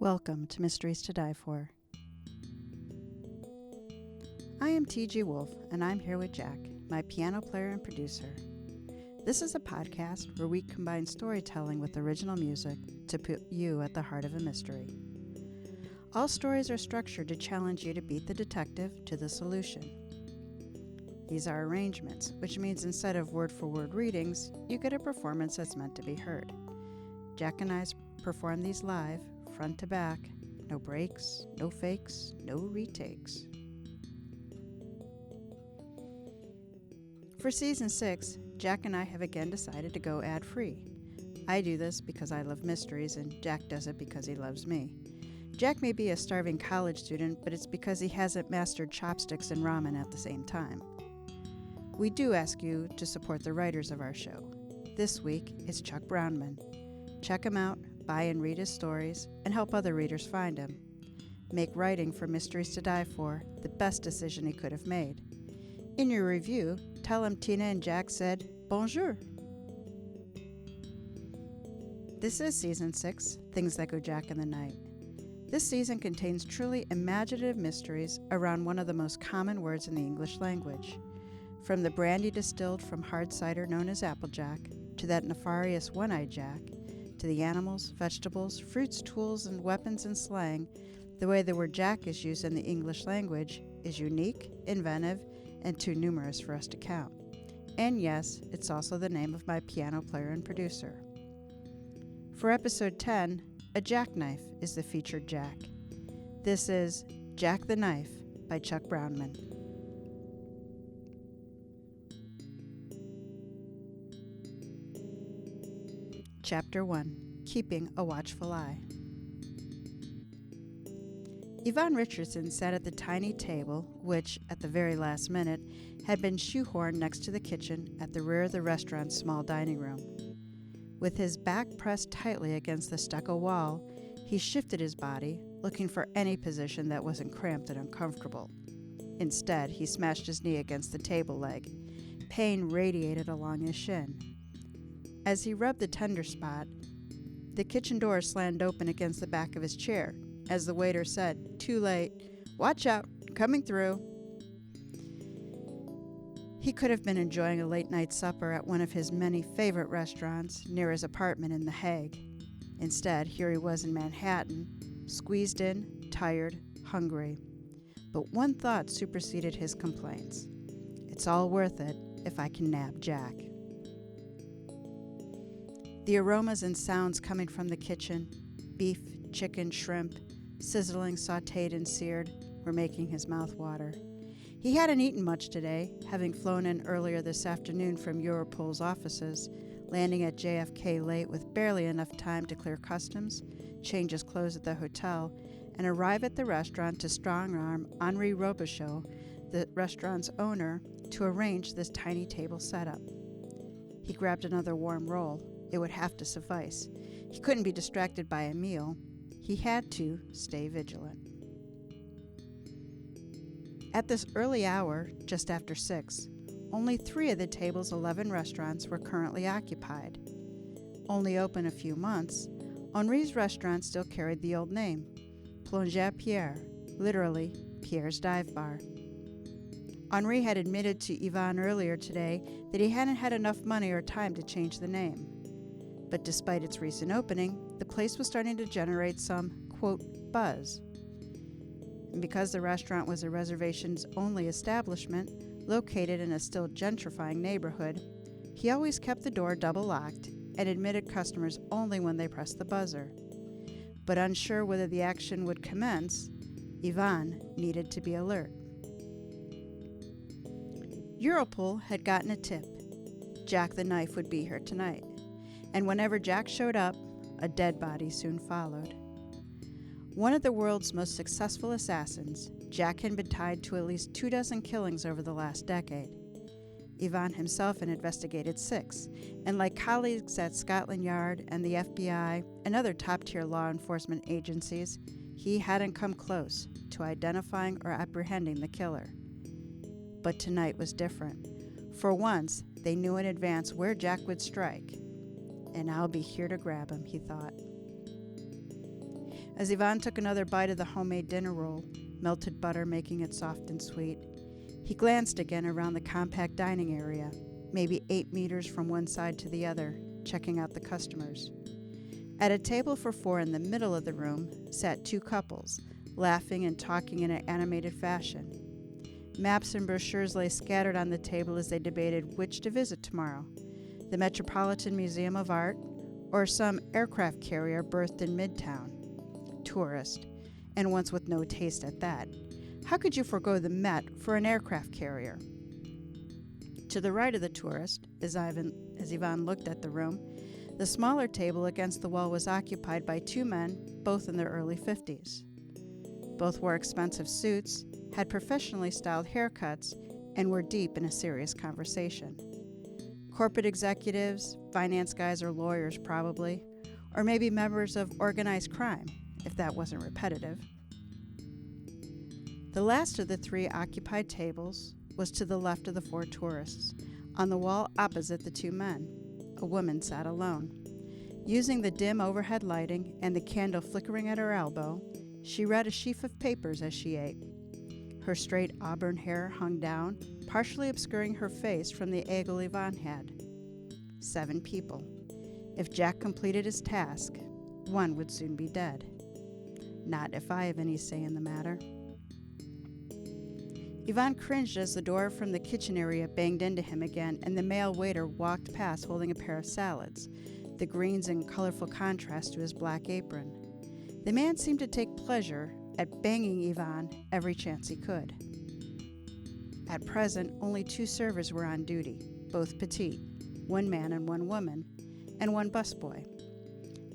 Welcome to Mysteries to Die For. I am TG Wolff, and I'm here with Jack, my piano player and producer. This is a podcast where we combine storytelling with original music to put you at the heart of a mystery. All stories are structured to challenge you to beat the detective to the solution. These are arrangements, which means instead of word-for-word readings, you get a performance that's meant to be heard. Jack and I perform these live, front to back, no breaks, no fakes, no retakes. For Season 6, Jack and I have again decided to go ad-free. I do this because I love mysteries, and Jack does it because he loves me. Jack may be a starving college student, but it's because he hasn't mastered chopsticks and ramen at the same time. We do ask you to support the writers of our show. This week is Chuck Brownman. Check him out, buy and read his stories, and help other readers find him. Make writing for Mysteries to Die For the best decision he could have made. In your review, tell him Tina and Jack said, Bonjour. This is Season 6, Things That Go Jack in the Night. This season contains truly imaginative mysteries around one of the most common words in the English language. From the brandy distilled from hard cider known as Applejack, to that nefarious one-eyed Jack, to the animals, vegetables, fruits, tools, and weapons and slang, the way the word Jack is used in the English language is unique, inventive, and too numerous for us to count. And yes, it's also the name of my piano player and producer. For episode 10, a jackknife is the featured Jack. This is Jack the Knife by Chuck Brownman. Chapter 1, Keeping a Watchful Eye. Yvonne Richardson sat at the tiny table, which, at the very last minute, had been shoehorned next to the kitchen at the rear of the restaurant's small dining room. With his back pressed tightly against the stucco wall, he shifted his body, looking for any position that wasn't cramped and uncomfortable. Instead, he smashed his knee against the table leg. Pain radiated along his shin. As he rubbed the tender spot, the kitchen door slammed open against the back of his chair, as the waiter said, "Too late. Watch out, coming through." He could have been enjoying a late-night supper at one of his many favorite restaurants near his apartment in The Hague. Instead, here he was in Manhattan, squeezed in, tired, hungry. But one thought superseded his complaints. It's all worth it if I can nab Jack. The aromas and sounds coming from the kitchen, beef, chicken, shrimp, sizzling, sautéed, and seared, were making his mouth water. He hadn't eaten much today, having flown in earlier this afternoon from Europol's offices, landing at JFK late with barely enough time to clear customs, change his clothes at the hotel, and arrive at the restaurant to strong-arm Henri Robichaud, the restaurant's owner, to arrange this tiny table setup. He grabbed another warm roll. It would have to suffice. He couldn't be distracted by a meal. He had to stay vigilant. At this early hour, just after 6, only 3 of the table's 11 restaurants were currently occupied. Only open a few months, Henri's restaurant still carried the old name, Plongeur Pierre, literally Pierre's Dive Bar. Henri had admitted to Yvonne earlier today that he hadn't had enough money or time to change the name. But despite its recent opening, the place was starting to generate some, quote, buzz. And because the restaurant was a reservations-only establishment located in a still gentrifying neighborhood, he always kept the door double-locked and admitted customers only when they pressed the buzzer. But unsure whether the action would commence, Yvonne needed to be alert. Europol had gotten a tip. Jack the Knife would be here tonight. And whenever Jack showed up, a dead body soon followed. One of the world's most successful assassins, Jack had been tied to at least 24 killings over the last decade. Yvonne himself had investigated 6, and like colleagues at Scotland Yard and the FBI and other top-tier law enforcement agencies, he hadn't come close to identifying or apprehending the killer. But tonight was different. For once, they knew in advance where Jack would strike. And I'll be here to grab him, he thought. As Ivan took another bite of the homemade dinner roll, melted butter making it soft and sweet, he glanced again around the compact dining area, maybe 8 meters from one side to the other, checking out the customers. At a table for 4 in the middle of the room sat 2 couples, laughing and talking in an animated fashion. Maps and brochures lay scattered on the table as they debated which to visit tomorrow, the Metropolitan Museum of Art or some aircraft carrier berthed in Midtown. Tourist, and once with no taste at that. How could you forego the Met for an aircraft carrier? To the right of the tourist, as Ivan looked at the room, the smaller table against the wall was occupied by 2 men, both in their early 50s. Both wore expensive suits, had professionally styled haircuts, and were deep in a serious conversation. Corporate executives, finance guys or lawyers probably, or maybe members of organized crime, if that wasn't repetitive. The last of the 3 occupied tables was to the left of the 4 tourists. On the wall opposite the 2 men, a woman sat alone. Using the dim overhead lighting and the candle flickering at her elbow, she read a sheaf of papers as she ate. Her straight auburn hair hung down, partially obscuring her face from the angle Ivan had. 7 people. If Jack completed his task, 1 would soon be dead. Not if I have any say in the matter. Ivan cringed as the door from the kitchen area banged into him again and the male waiter walked past holding a pair of salads, the greens in colorful contrast to his black apron. The man seemed to take pleasure at banging Ivan every chance he could. At present, only 2 servers were on duty, both petite, 1 man and 1 woman, and 1 busboy.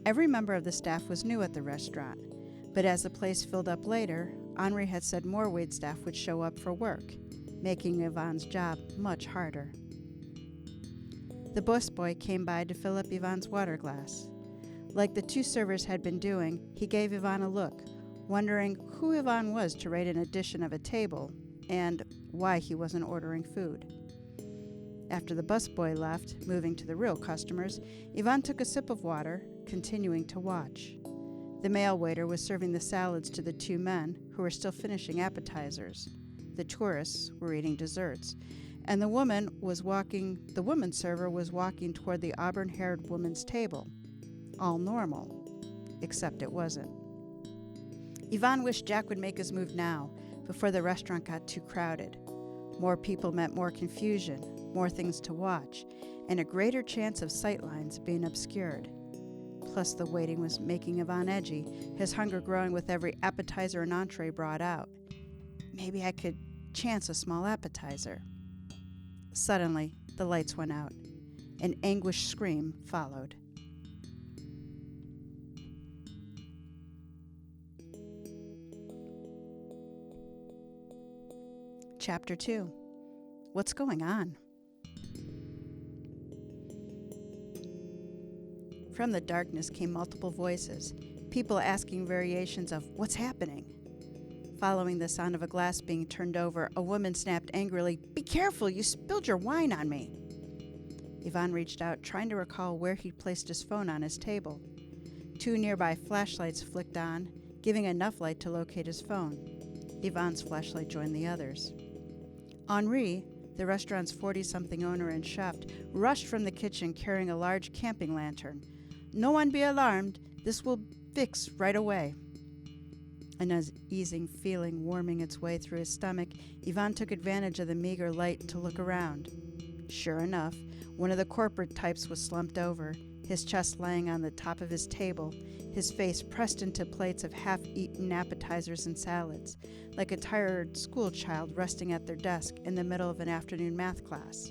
Every member of the staff was new at the restaurant, but as the place filled up later, Henri had said more waitstaff would show up for work, making Ivan's job much harder. The busboy came by to fill up Ivan's water glass. Like the 2 servers had been doing, he gave Ivan a look, wondering who Ivan was to rate an addition of a table, and why he wasn't ordering food. After the busboy left, moving to the real customers, Ivan took a sip of water, continuing to watch. The male waiter was serving the salads to the 2 men, who were still finishing appetizers. The tourists were eating desserts, and the woman server was walking toward the auburn-haired woman's table. All normal, except it wasn't. Ivan wished Jack would make his move now, before the restaurant got too crowded. More people meant more confusion, more things to watch, and a greater chance of sightlines being obscured. Plus the waiting was making Ivan edgy, his hunger growing with every appetizer and entree brought out. Maybe I could chance a small appetizer. Suddenly, the lights went out. An anguished scream followed. Chapter 2. What's going on? From the darkness came multiple voices, people asking variations of, "What's happening?" Following the sound of a glass being turned over, a woman snapped angrily, "Be careful, you spilled your wine on me." Ivan reached out, trying to recall where he'd placed his phone on his table. 2 nearby flashlights flicked on, giving enough light to locate his phone. Ivan's flashlight joined the others. Henri, the restaurant's 40-something owner and chef, rushed from the kitchen carrying a large camping lantern. "No one be alarmed. This will fix right away." An uneasy feeling warming its way through his stomach, Ivan took advantage of the meager light to look around. Sure enough, one of the corporate types was slumped over, his chest laying on the top of his table, his face pressed into plates of half-eaten appetizers and salads, like a tired schoolchild resting at their desk in the middle of an afternoon math class.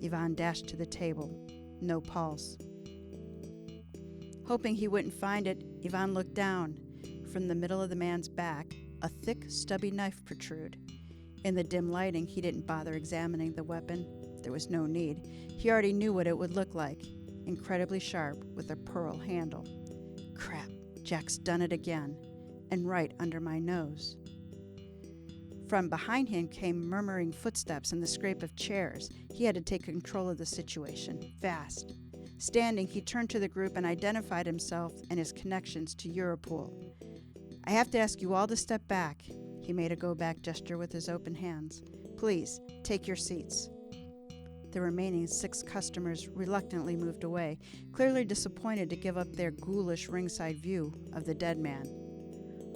Ivan dashed to the table. No pulse. Hoping he wouldn't find it, Ivan looked down. From the middle of the man's back, a thick, stubby knife protrude. In the dim lighting, he didn't bother examining the weapon. There was no need. He already knew what it would look like. Incredibly sharp, with a pearl handle. Crap, Jack's done it again. And right under my nose. From behind him came murmuring footsteps and the scrape of chairs. He had to take control of the situation, fast. Standing, he turned to the group and identified himself and his connections to Europool. I have to ask you all to step back. He made a go-back gesture with his open hands. Please, take your seats. The remaining 6 customers reluctantly moved away, clearly disappointed to give up their ghoulish ringside view of the dead man.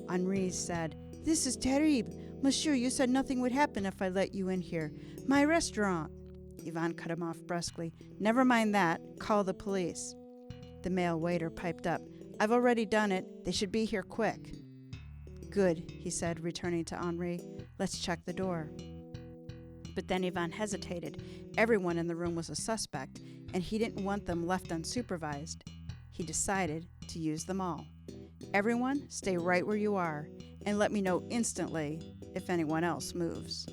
Henri said, "This is terrible. Monsieur, you said nothing would happen if I let you in here. My restaurant." Yvonne cut him off brusquely. "Never mind that. Call the police." The male waiter piped up. "I've already done it. They should be here quick." "Good," he said, returning to Henri. "Let's check the door." But then Yvonne hesitated. Everyone in the room was a suspect, and he didn't want them left unsupervised. He decided to use them all. "Everyone, stay right where you are, and let me know instantly if anyone else moves."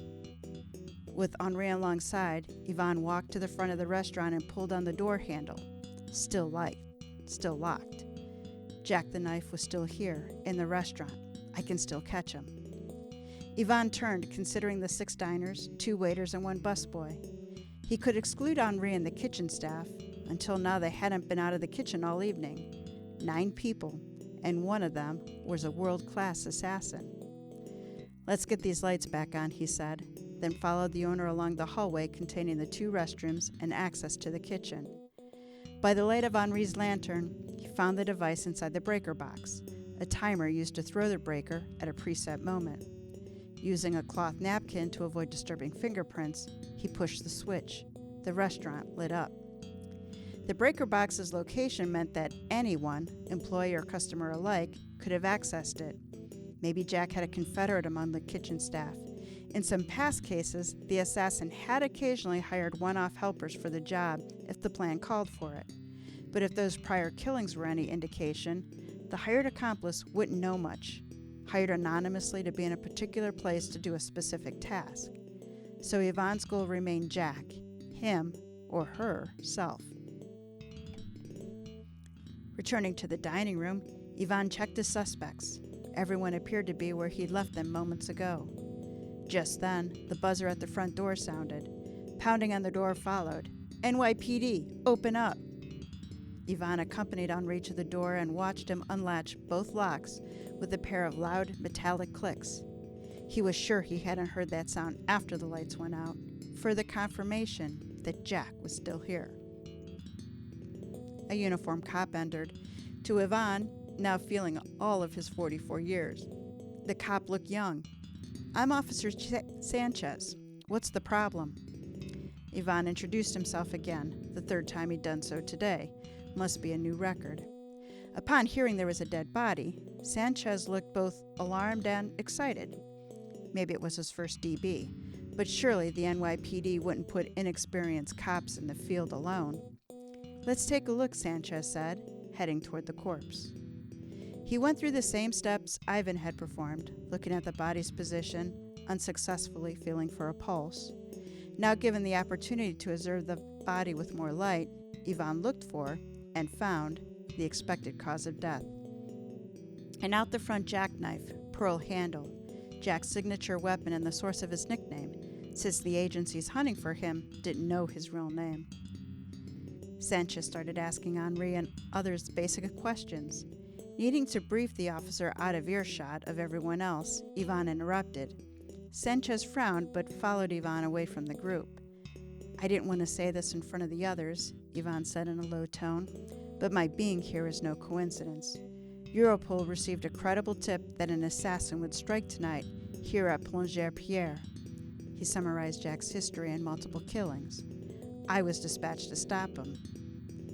With Henri alongside, Yvonne walked to the front of the restaurant and pulled on the door handle. Still locked. Jack the knife was still here, in the restaurant. I can still catch him. Yvonne turned, considering the 6 diners, 2 waiters, and 1 busboy. He could exclude Henri and the kitchen staff. Until now, they hadn't been out of the kitchen all evening. 9 people, and one of them was a world-class assassin. "Let's get these lights back on," he said, then followed the owner along the hallway containing the 2 restrooms and access to the kitchen. By the light of Henri's lantern, he found the device inside the breaker box, a timer used to throw the breaker at a preset moment. Using a cloth napkin to avoid disturbing fingerprints, he pushed the switch. The restaurant lit up. The breaker box's location meant that anyone, employee or customer alike, could have accessed it. Maybe Jack had a confederate among the kitchen staff. In some past cases, the assassin had occasionally hired one-off helpers for the job if the plan called for it. But if those prior killings were any indication, the hired accomplice wouldn't know much, hired anonymously to be in a particular place to do a specific task. So Yvonne's goal remained Jack, him or herself. Returning to the dining room, Yvonne checked his suspects. Everyone appeared to be where he'd left them moments ago. Just then, the buzzer at the front door sounded. Pounding on the door followed. "NYPD, open up!" Yvonne accompanied Henri to the door and watched him unlatch both locks with a pair of loud, metallic clicks. He was sure he hadn't heard that sound after the lights went out, further confirmation that Jack was still here. A uniformed cop entered. To Yvonne, now feeling all of his 44 years. The cop looked young. "I'm Officer Sanchez. What's the problem?" Yvonne introduced himself again, the 3rd time he'd done so today. Must be a new record. Upon hearing there was a dead body, Sanchez looked both alarmed and excited. Maybe it was his first DB, but surely the NYPD wouldn't put inexperienced cops in the field alone. "Let's take a look," Sanchez said, heading toward the corpse. He went through the same steps Ivan had performed, looking at the body's position, unsuccessfully feeling for a pulse. Now given the opportunity to observe the body with more light, Yvonne looked for, and found, the expected cause of death. An out-the-front jackknife, pearl handle, Jack's signature weapon and the source of his nickname, since the agencies hunting for him didn't know his real name. Sanchez started asking Henri and others basic questions. Needing to brief the officer out of earshot of everyone else, Yvonne interrupted. Sanchez frowned but followed Yvonne away from the group. "I didn't want to say this in front of the others," Yvonne said in a low tone, "but my being here is no coincidence. Europol received a credible tip that an assassin would strike tonight here at Bonjour. He summarized Jack's history and multiple killings. I was dispatched to stop him."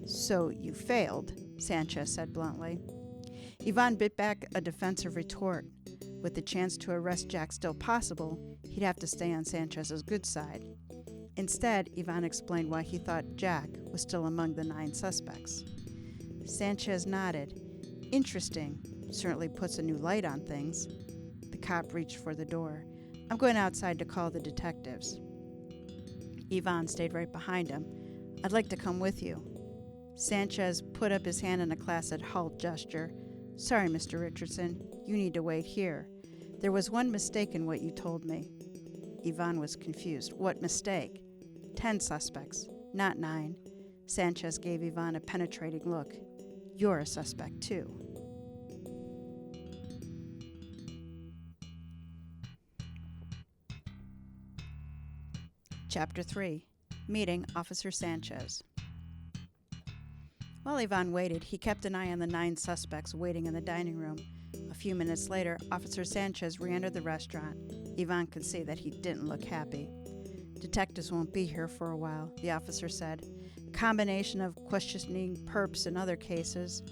"So you failed," Sanchez said bluntly. Yvonne bit back a defensive retort. With the chance to arrest Jack still possible, he'd have to stay on Sanchez's good side. Instead, Yvonne explained why he thought Jack was still among the 9 suspects. Sanchez nodded. "Interesting. Certainly puts a new light on things." The cop reached for the door. "I'm going outside to call the detectives." Yvonne stayed right behind him. "I'd like to come with you." Sanchez put up his hand in a classic halt gesture. "Sorry, Mr. Richardson. You need to wait here. There was one mistake in what you told me." Yvonne was confused. "What mistake?" 10 suspects, not 9. Sanchez gave Yvonne a penetrating look. "You're a suspect, too." Chapter 3. Meeting Officer Sanchez. While Ivan waited, he kept an eye on the 9 suspects waiting in the dining room. A few minutes later, Officer Sanchez re-entered the restaurant. Ivan could see that he didn't look happy. "Detectives won't be here for a while," the officer said. "Combination of questioning perps in other cases.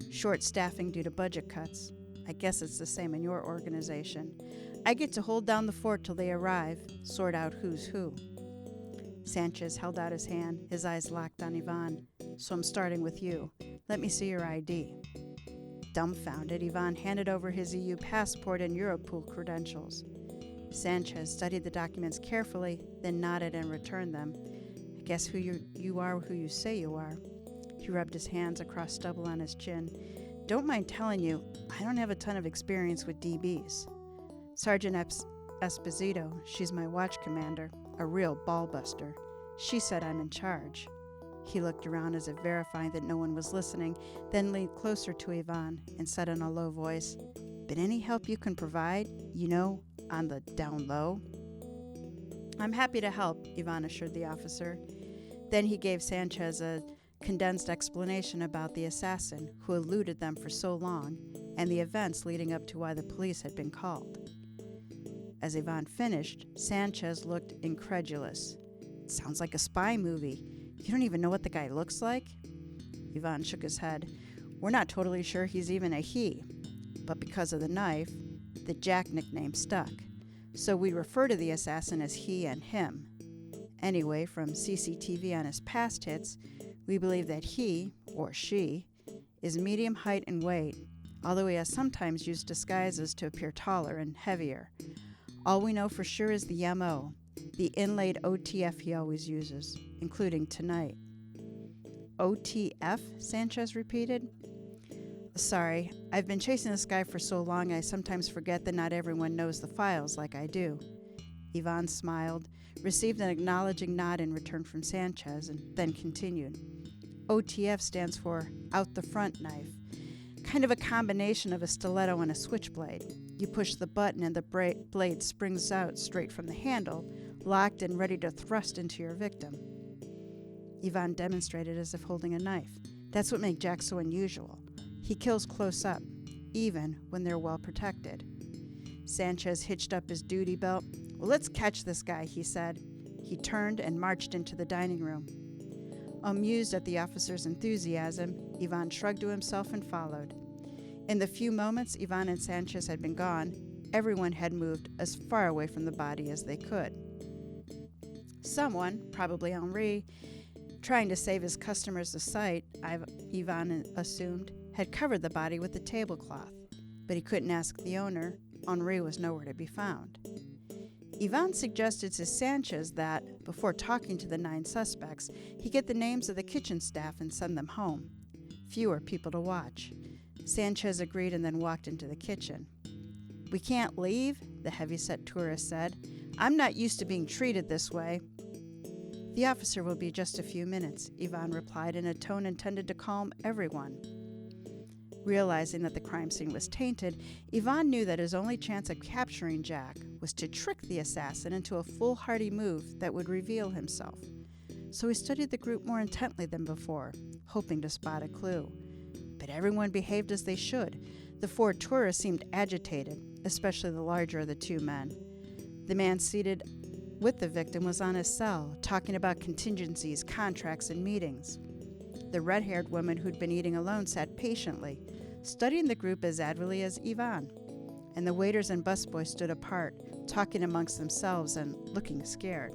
Short staffing due to budget cuts. I guess it's the same in your organization. I get to hold down the fort till they arrive, sort out who's who." Sanchez held out his hand, his eyes locked on Ivan. "So I'm starting with you. Let me see your ID." Dumbfounded, Ivan handed over his EU passport and Europool credentials. Sanchez studied the documents carefully, then nodded and returned them. "I guess you are who you say you are." He rubbed his hands across stubble on his chin. "Don't mind telling you, I don't have a ton of experience with DBs. Sergeant Esposito, she's my watch commander, a real ballbuster. She said I'm in charge." He looked around as if verifying that no one was listening, then leaned closer to Ivan and said in a low voice, "But any help you can provide, on the down low?" "I'm happy to help," Ivan assured the officer. Then he gave Sanchez a condensed explanation about the assassin who eluded them for so long and the events leading up to why the police had been called. As Ivan finished, Sanchez looked incredulous. "It sounds like a spy movie. You don't even know what the guy looks like?" Ivan shook his head. "We're not totally sure he's even a he, but because of the knife, the Jack nickname stuck. So we refer to the assassin as he and him. Anyway, from CCTV on his past hits, we believe that he, or she, is medium height and weight, although he has sometimes used disguises to appear taller and heavier. All we know for sure is the MO, the inlaid OTF he always uses, including tonight." "OTF?" Sanchez repeated. "Sorry, I've been chasing this guy for so long I sometimes forget that not everyone knows the files like I do." Ivan smiled, received an acknowledging nod in return from Sanchez, and then continued. "OTF stands for out the front knife. Kind of a combination of a stiletto and a switchblade. You push the button and the blade springs out straight from the handle, locked and ready to thrust into your victim." Ivan demonstrated as if holding a knife. "That's what makes Jack so unusual. He kills close up, even when they're well protected." Sanchez hitched up his duty belt. "Well, let's catch this guy," he said. He turned and marched into the dining room. Amused at the officer's enthusiasm, Ivan shrugged to himself and followed. In the few moments Ivan and Sanchez had been gone, everyone had moved as far away from the body as they could. Someone, probably Henri, trying to save his customers the sight, Ivan assumed, had covered the body with a tablecloth, but he couldn't ask the owner. Henri was nowhere to be found. Ivan suggested to Sanchez that, before talking to the 9 suspects, he get the names of the kitchen staff and send them home. Fewer people to watch. Sanchez agreed and then walked into the kitchen. "We can't leave," the heavyset tourist said. "I'm not used to being treated this way." "The officer will be just a few minutes," Ivan replied in a tone intended to calm everyone. Realizing that the crime scene was tainted, Ivan knew that his only chance of capturing Jack was to trick the assassin into a foolhardy move that would reveal himself. So he studied the group more intently than before, hoping to spot a clue. But everyone behaved as they should. The 4 tourists seemed agitated, especially the larger of the 2 men. The man seated with the victim was on his cell, talking about contingencies, contracts, and meetings. The red-haired woman who'd been eating alone sat patiently, studying the group as avidly as Ivan. And the waiters and busboys stood apart, talking amongst themselves and looking scared.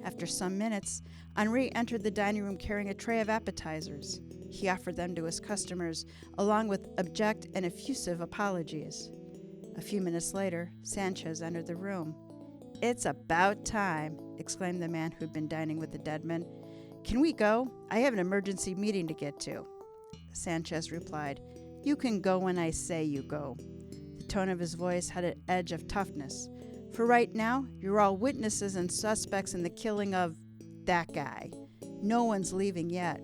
After some minutes, Henri entered the dining room carrying a tray of appetizers. He offered them to his customers, along with abject and effusive apologies. A few minutes later, Sanchez entered the room. "It's about time," exclaimed the man who'd been dining with the dead man. "Can we go? I have an emergency meeting to get to." Sanchez replied, "You can go when I say you go." The tone of his voice had an edge of toughness. "For right now, you're all witnesses and suspects in the killing of that guy. No one's leaving yet."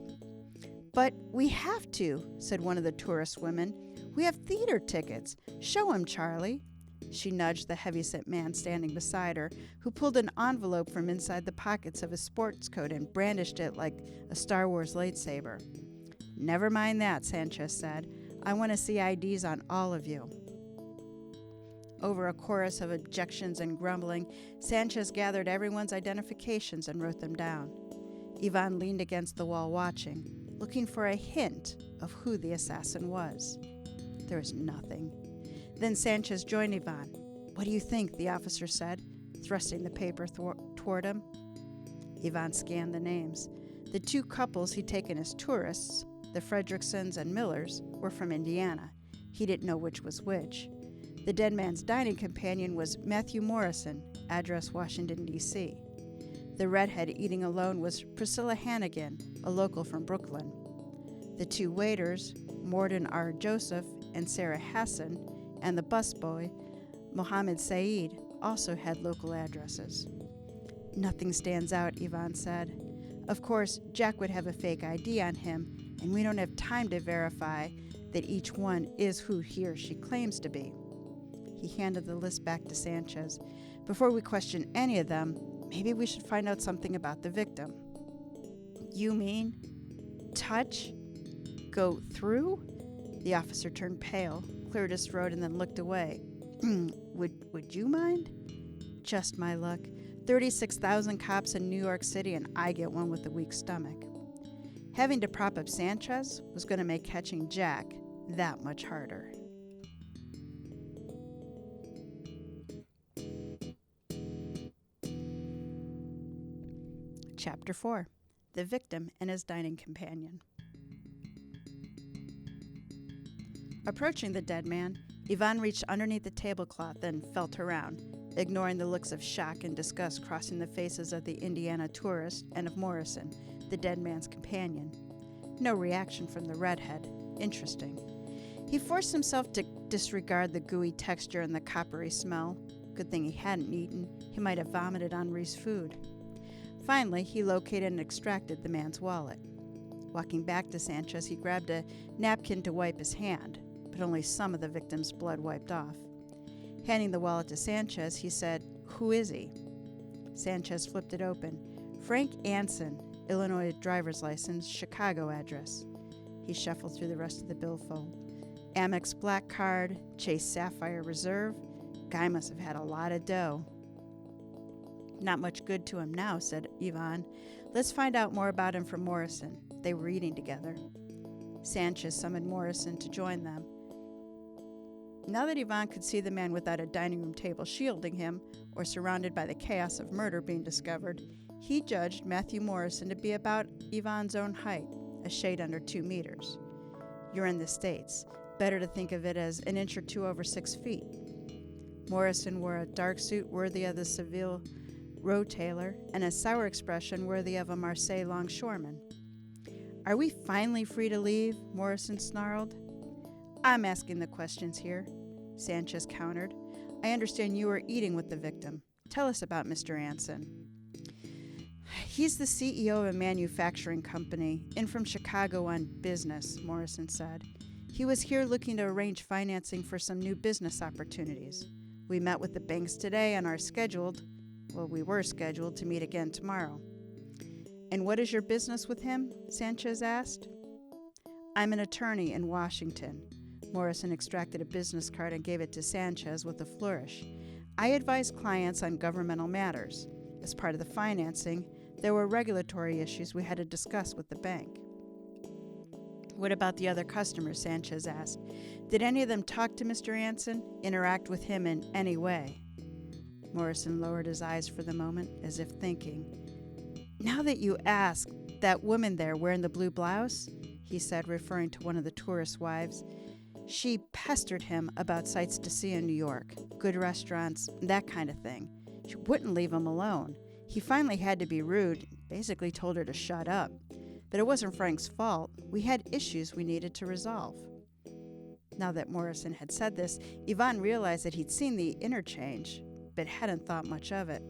"But we have to," said one of the tourist women. "We have theater tickets. Show him, Charlie." She nudged the heavyset man standing beside her, who pulled an envelope from inside the pockets of his sports coat and brandished it like a Star Wars lightsaber. "Never mind that," Sanchez said. "I want to see IDs on all of you." Over a chorus of objections and grumbling, Sanchez gathered everyone's identifications and wrote them down. Ivan leaned against the wall watching, looking for a hint of who the assassin was. There was nothing. Then Sanchez joined Ivan. "What do you think?" the officer said, thrusting the paper toward him. Ivan scanned the names. The two couples he'd taken as tourists, the Fredricksons and Millers, were from Indiana. He didn't know which was which. The dead man's dining companion was Matthew Morrison, address Washington, D.C. The redhead eating alone was Priscilla Hannigan, a local from Brooklyn. The two waiters, Morden R. Joseph and Sarah Hassan, and the busboy, Mohammed Saeed, also had local addresses. "Nothing stands out," Ivan said. "Of course, Jack would have a fake ID on him, and we don't have time to verify that each one is who he or she claims to be." He handed the list back to Sanchez. "Before we question any of them, maybe we should find out something about the victim." "You mean touch? Go through?" The officer turned pale, cleared his throat, and then looked away. Would you mind?" "Just my luck. 36,000 cops in New York City, and I get one with a weak stomach." Having to prop up Sanchez was going to make catching Jack that much harder. Chapter 4. The Victim and His Dining Companion. Approaching the dead man, Ivan reached underneath the tablecloth and felt around, ignoring the looks of shock and disgust crossing the faces of the Indiana tourist and of Morrison, the dead man's companion. No reaction from the redhead. Interesting. He forced himself to disregard the gooey texture and the coppery smell. Good thing he hadn't eaten. He might have vomited on Ree's food. Finally, he located and extracted the man's wallet. Walking back to Sanchez, he grabbed a napkin to wipe his hand, but only some of the victim's blood wiped off. Handing the wallet to Sanchez, he said, "Who is he?" Sanchez flipped it open. "Frank Anson, Illinois driver's license, Chicago address." He shuffled through the rest of the billfold. Amex Black Card, Chase Sapphire Reserve. Guy must have had a lot of dough. "Not much good to him now," said Ivan. "Let's find out more about him from Morrison." They were eating together. Sanchez summoned Morrison to join them. Now that Ivan could see the man without a dining room table shielding him, or surrounded by the chaos of murder being discovered, he judged Matthew Morrison to be about Ivan's own height, a shade under 2 meters. "You're in the States. Better to think of it as an inch or two over 6 feet. Morrison wore a dark suit worthy of the Seville road tailor and a sour expression worthy of a Marseille longshoreman. "Are we finally free to leave?" Morrison snarled. "I'm asking the questions here," Sanchez countered. "I understand you were eating with the victim. Tell us about Mr. Anson." "He's the CEO of a manufacturing company, in from Chicago on business," Morrison said. "He was here looking to arrange financing for some new business opportunities. We met with the banks today and we were scheduled to meet again tomorrow." "And what is your business with him?" Sanchez asked. "I'm an attorney in Washington." Morrison extracted a business card and gave it to Sanchez with a flourish. "I advise clients on governmental matters. As part of the financing, there were regulatory issues we had to discuss with the bank." "What about the other customers?" Sanchez asked. "Did any of them talk to Mr. Anson, interact with him in any way?" Morrison lowered his eyes for the moment, as if thinking. "Now that you ask, that woman there wearing the blue blouse," he said, referring to one of the tourist wives, "she pestered him about sights to see in New York, good restaurants, that kind of thing. She wouldn't leave him alone. He finally had to be rude, basically told her to shut up. But it wasn't Frank's fault. We had issues we needed to resolve." Now that Morrison had said this, Ivan realized that he'd seen the interchange, but hadn't thought much of it.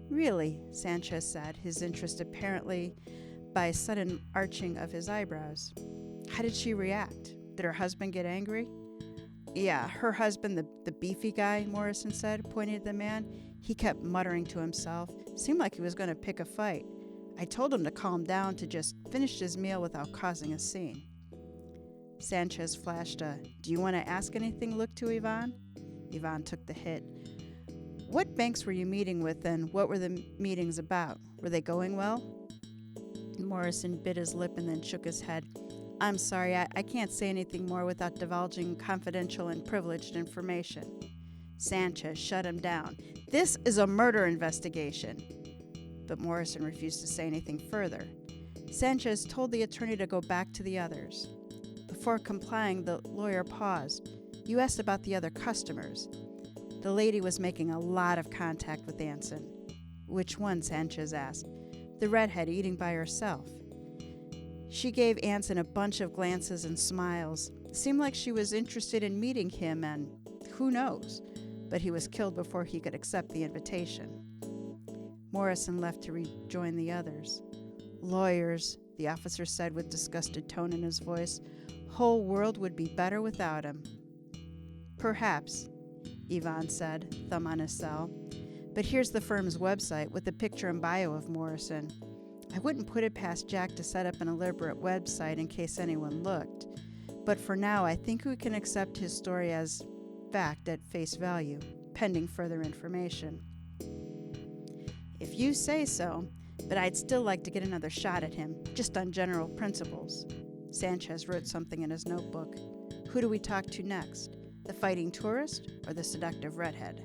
"Really?" Sanchez said, his interest apparently by a sudden arching of his eyebrows. "How did she react? Did her husband get angry?" Yeah, her husband, the beefy guy, Morrison said, pointing at the man. He kept muttering to himself. Seemed like he was going to pick a fight. I told him to calm down, to just finish his meal without causing a scene. Sanchez flashed a, "Do you want to ask anything?" look to Ivan. Ivan took the hit. "What banks were you meeting with, and what were the meetings about? Were they going well?" Morrison bit his lip and then shook his head. "I'm sorry, I can't say anything more without divulging confidential and privileged information." Sanchez shut him down. "This is a murder investigation." But Morrison refused to say anything further. Sanchez told the attorney to go back to the others. Before complying, the lawyer paused. "You asked about the other customers." The lady was making a lot of contact with Anson. "Which one?" Sanchez asked. "The redhead eating by herself." She gave Anson a bunch of glances and smiles. It seemed like she was interested in meeting him, and who knows? But he was killed before he could accept the invitation. Morrison left to rejoin the others. "Lawyers," the officer said with disgusted tone in his voice. "Whole world would be better without him." "Perhaps," Ivan said, thumb on his cell. "But here's the firm's website with a picture and bio of Morrison. I wouldn't put it past Jack to set up an elaborate website in case anyone looked. But for now, I think we can accept his story as fact at face value, pending further information." "If you say so, but I'd still like to get another shot at him, just on general principles." Sanchez wrote something in his notebook. "Who do we talk to next? The fighting tourist or the seductive redhead?"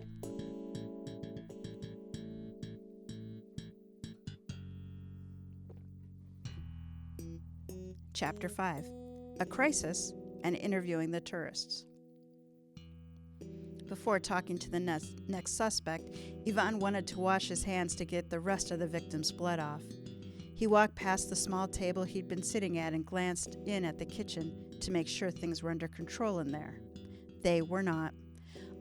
Chapter 5. A Crisis and Interviewing the Tourists. Before talking to the next suspect, Ivan wanted to wash his hands to get the rest of the victim's blood off. He walked past the small table he'd been sitting at and glanced in at the kitchen to make sure things were under control in there. They were not.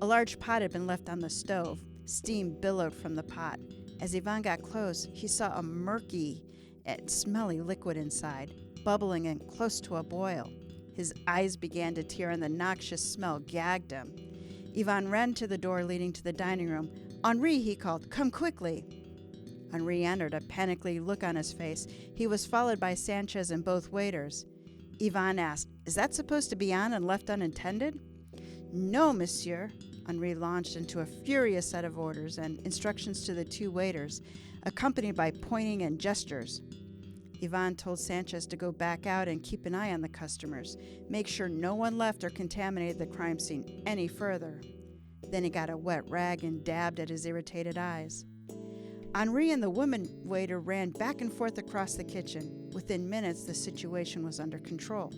A large pot had been left on the stove. Steam billowed from the pot. As Ivan got close, he saw a murky and smelly liquid inside, bubbling and close to a boil. His eyes began to tear and the noxious smell gagged him. Ivan ran to the door leading to the dining room. "Henri," he called, "come quickly." Henri entered, a panicky look on his face. He was followed by Sanchez and both waiters. Ivan asked, "Is that supposed to be on and left unattended?" "No, monsieur." Henri launched into a furious set of orders and instructions to the two waiters, accompanied by pointing and gestures. Ivan told Sanchez to go back out and keep an eye on the customers, make sure no one left or contaminated the crime scene any further. Then he got a wet rag and dabbed at his irritated eyes. Henri and the woman waiter ran back and forth across the kitchen. Within minutes, the situation was under control.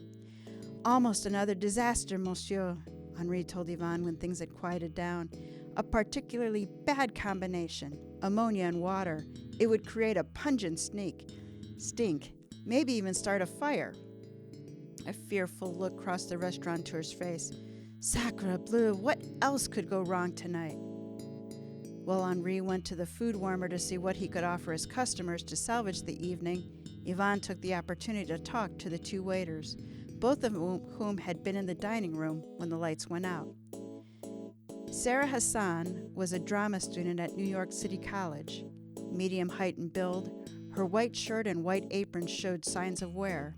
"Almost another disaster, monsieur," Henri told Ivan when things had quieted down. "A particularly bad combination. Ammonia and water. It would create a pungent stink, maybe even start a fire." A fearful look crossed the restaurateur's face. "Sacre bleu, what else could go wrong tonight?" While Henri went to the food warmer to see what he could offer his customers to salvage the evening, Ivan took the opportunity to talk to the two waiters, both of whom had been in the dining room when the lights went out. Sarah Hassan was a drama student at New York City College. Medium height and build, her white shirt and white apron showed signs of wear.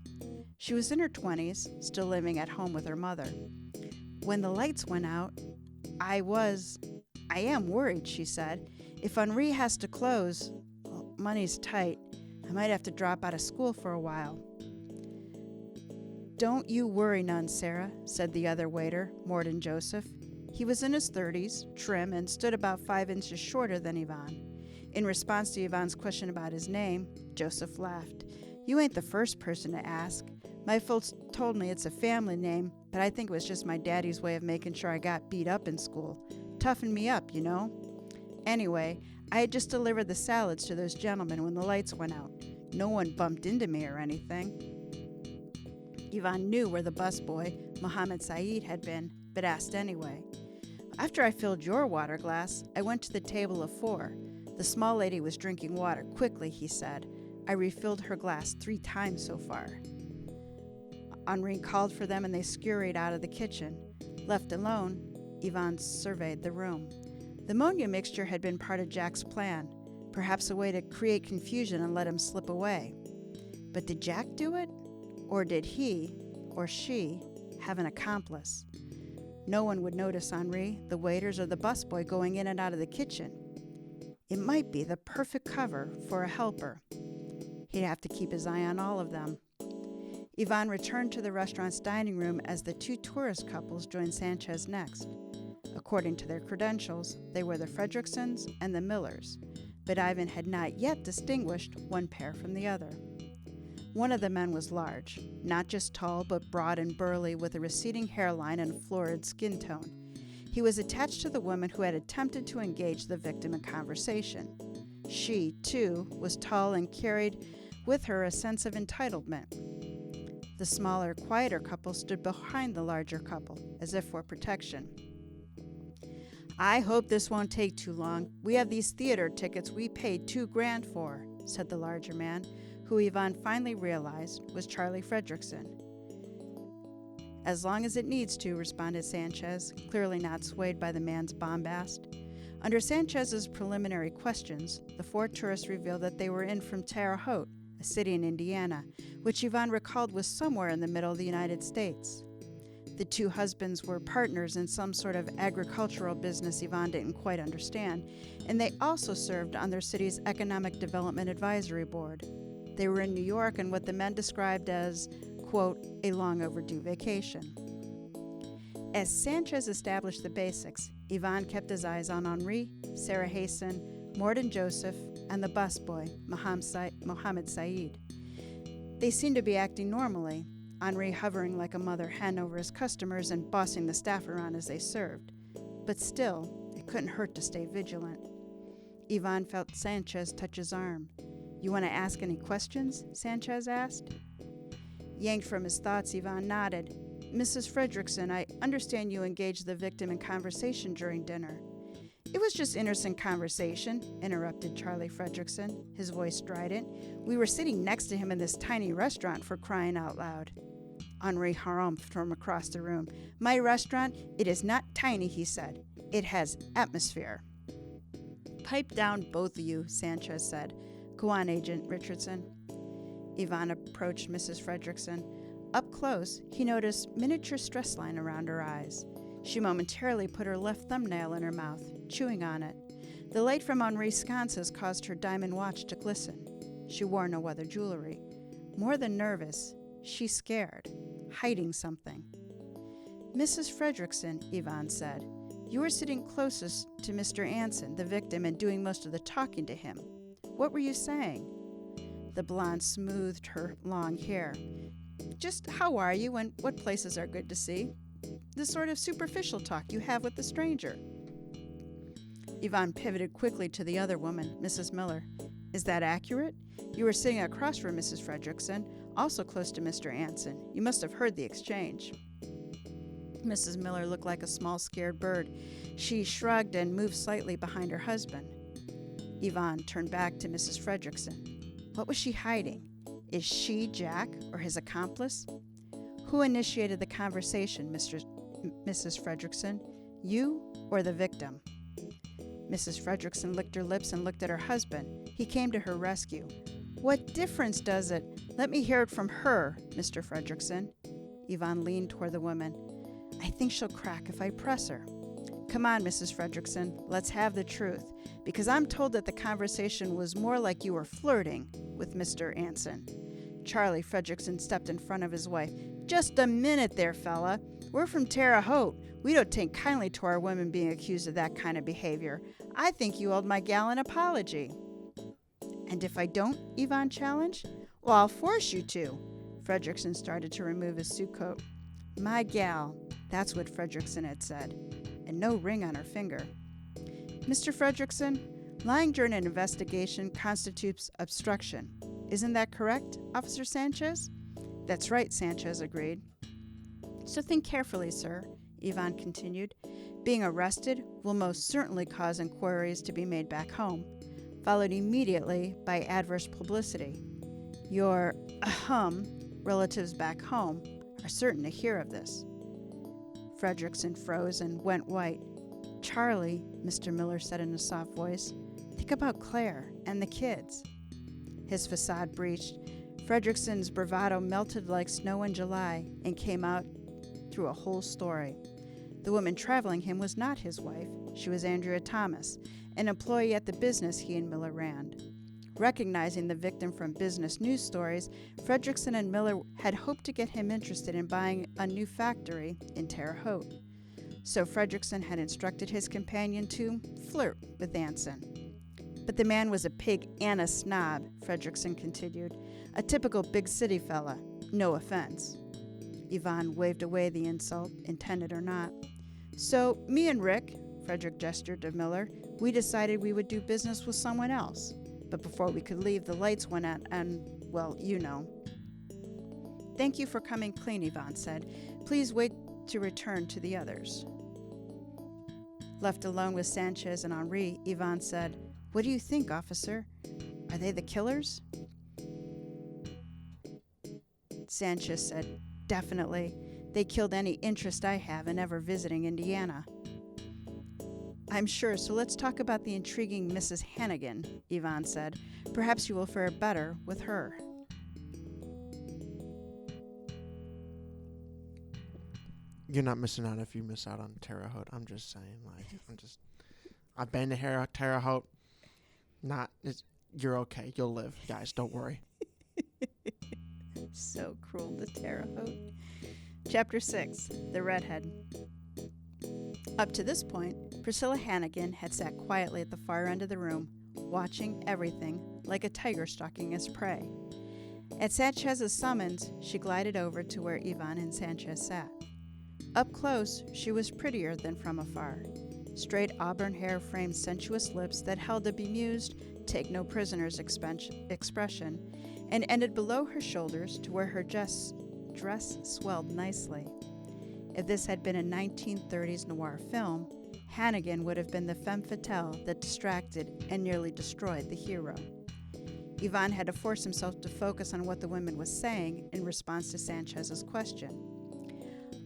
She was in her 20s, still living at home with her mother. "When the lights went out, I am worried," she said. "If Henri has to close, well, money's tight. I might have to drop out of school for a while." "Don't you worry none, Sarah," said the other waiter, Morden Joseph. He was in his 30s, trim, and stood about 5 inches shorter than Ivan. In response to Ivan's question about his name, Joseph laughed. "You ain't the first person to ask. My folks told me it's a family name, but I think it was just my daddy's way of making sure I got beat up in school. Toughened me up, you know. Anyway, I had just delivered the salads to those gentlemen when the lights went out. No one bumped into me or anything." Ivan knew where the busboy, Mohammed Saeed, had been, but asked anyway. "After I filled your water glass, I went to the table of 4. The small lady was drinking water quickly," he said. "I refilled her glass 3 times so far." Henri called for them and they scurried out of the kitchen. Left alone, Ivan surveyed the room. The ammonia mixture had been part of Jack's plan, perhaps a way to create confusion and let him slip away. But did Jack do it? Or did he, or she, have an accomplice? No one would notice Henri, the waiters, or the busboy going in and out of the kitchen. It might be the perfect cover for a helper. He'd have to keep his eye on all of them. Ivan returned to the restaurant's dining room as the two tourist couples joined Sanchez next. According to their credentials, they were the Fredricksons and the Millers, but Ivan had not yet distinguished one pair from the other. One of the men was large, not just tall, but broad and burly with a receding hairline and florid skin tone. He was attached to the woman who had attempted to engage the victim in conversation. She, too, was tall and carried with her a sense of entitlement. The smaller, quieter couple stood behind the larger couple, as if for protection. "I hope this won't take too long. We have these theater tickets we paid $2,000 for," said the larger man, who Ivan finally realized was Charlie Fredrickson. "As long as it needs to," responded Sanchez, clearly not swayed by the man's bombast. Under Sanchez's preliminary questions, the four tourists revealed that they were in from Terre Haute, a city in Indiana, which Ivan recalled was somewhere in the middle of the United States. The two husbands were partners in some sort of agricultural business Ivan didn't quite understand, and they also served on their city's Economic Development Advisory Board. They were in New York on what the men described as, quote, a long overdue vacation. As Sanchez established the basics, Ivan kept his eyes on Henri, Sarah Hasten, Morden Joseph, and the busboy, Mohammed Said. They seemed to be acting normally, Henri hovering like a mother hen over his customers and bossing the staff around as they served. But still, it couldn't hurt to stay vigilant. Ivan felt Sanchez touch his arm. "You want to ask any questions?" Sanchez asked. Yanked from his thoughts, Ivan nodded. "Mrs. Fredrickson, I understand you engaged the victim in conversation during dinner." "It was just innocent conversation," interrupted Charlie Fredrickson, his voice strident. "We were sitting next to him in this tiny restaurant, for crying out loud." Henri harumphed from across the room. "My restaurant, it is not tiny," he said. "It has atmosphere." "Pipe down, both of you," Sanchez said. "Go on, Agent Richardson." Ivan approached Mrs. Fredrickson. Up close, he noticed miniature stress line around her eyes. She momentarily put her left thumbnail in her mouth, chewing on it. The light from Henri's sconces caused her diamond watch to glisten. She wore no other jewelry. More than nervous, she scared, hiding something. "Mrs. Fredrickson," Ivan said, "you were sitting closest to Mr. Anson, the victim, and doing most of the talking to him. What were you saying?" The blonde smoothed her long hair. "Just how are you and what places are good to see? The sort of superficial talk you have with the stranger." Ivan pivoted quickly to the other woman, Mrs. Miller. "Is that accurate? You were sitting across from Mrs. Fredrickson, also close to Mr. Anson. You must have heard the exchange." Mrs. Miller looked like a small scared bird. She shrugged and moved slightly behind her husband. Ivan turned back to Mrs. Fredrickson. What was she hiding? Is she Jack or his accomplice? "Who initiated the conversation, Mrs. Fredrickson? You or the victim?" Mrs. Fredrickson licked her lips and looked at her husband. He came to her rescue. "What difference does it? Let me hear it from her, Mr. Fredrickson." Ivan leaned toward the woman. "I think she'll crack if I press her." "Come on, Mrs. Fredrickson, let's have the truth, because I'm told that the conversation was more like you were flirting with Mr. Anson." Charlie Fredrickson stepped in front of his wife. "Just a minute there, fella. We're from Terre Haute. We don't take kindly to our women being accused of that kind of behavior. I think you owed my gal an apology." "And if I don't?" Ivan challenged. "Well, I'll force you to." Fredrickson started to remove his suit coat. "My gal," that's what Fredrickson had said, and no ring on her finger. "Mr. Fredrickson, lying during an investigation constitutes obstruction. Isn't that correct, Officer Sanchez?" "That's right," Sanchez agreed. "So think carefully, sir," Ivan continued. "Being arrested will most certainly cause inquiries to be made back home, followed immediately by adverse publicity. Your relatives back home are certain to hear of this." Fredrickson froze and went white. "Charlie," Mr. Miller said in a soft voice, "think about Claire and the kids." His facade breached. Fredrickson's bravado melted like snow in July and came out through a whole story. The woman traveling him was not his wife. She was Andrea Thomas, an employee at the business he and Miller ran. Recognizing the victim from business news stories, Fredrickson and Miller had hoped to get him interested in buying a new factory in Terre Haute. So Fredrickson had instructed his companion to flirt with Anson. "But the man was a pig and a snob," Fredrickson continued. "A typical big city fella. No offense." Yvonne waved away the insult, intended or not. "So, me and Rick," Frederick gestured to Miller, "we decided we would do business with someone else. But before we could leave, the lights went out and, well, you know." "Thank you for coming clean," Yvonne said. "Please wait to return to the others." Left alone with Sanchez and Henri, Yvonne said, "What do you think, officer? Are they the killers?" Sanchez said, "Definitely. They killed any interest I have in ever visiting Indiana." "I'm sure, so let's talk about the intriguing Mrs. Hannigan," Yvonne said. "Perhaps you will fare better with her." You're not missing out if you miss out on Terre Haute. I'm just saying, I've been to Terre Haute. You're okay. You'll live, guys. Don't worry. So cruel, the Terre Haute. Chapter 6, The Redhead. Up to this point, Priscilla Hannigan had sat quietly at the far end of the room, watching everything like a tiger stalking its prey. At Sanchez's summons, she glided over to where Yvonne and Sanchez sat. Up close, she was prettier than from afar. Straight auburn hair framed sensuous lips that held a bemused, take-no-prisoners expression, and ended below her shoulders to where her dress swelled nicely. If this had been a 1930s noir film, Hannigan would have been the femme fatale that distracted and nearly destroyed the hero. Yvonne had to force himself to focus on what the woman was saying in response to Sanchez's question.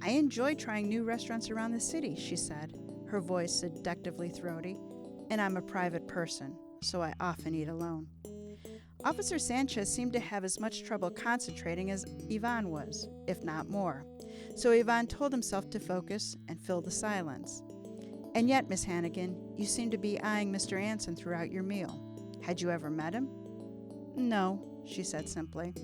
"I enjoy trying new restaurants around the city," she said, her voice seductively throaty, "and I'm a private person, so I often eat alone." Officer Sanchez seemed to have as much trouble concentrating as Yvonne was, if not more, so Yvonne told himself to focus and fill the silence. "And yet, Miss Hannigan, you seem to be eyeing Mr. Anson throughout your meal. Had you ever met him?" "No," she said simply.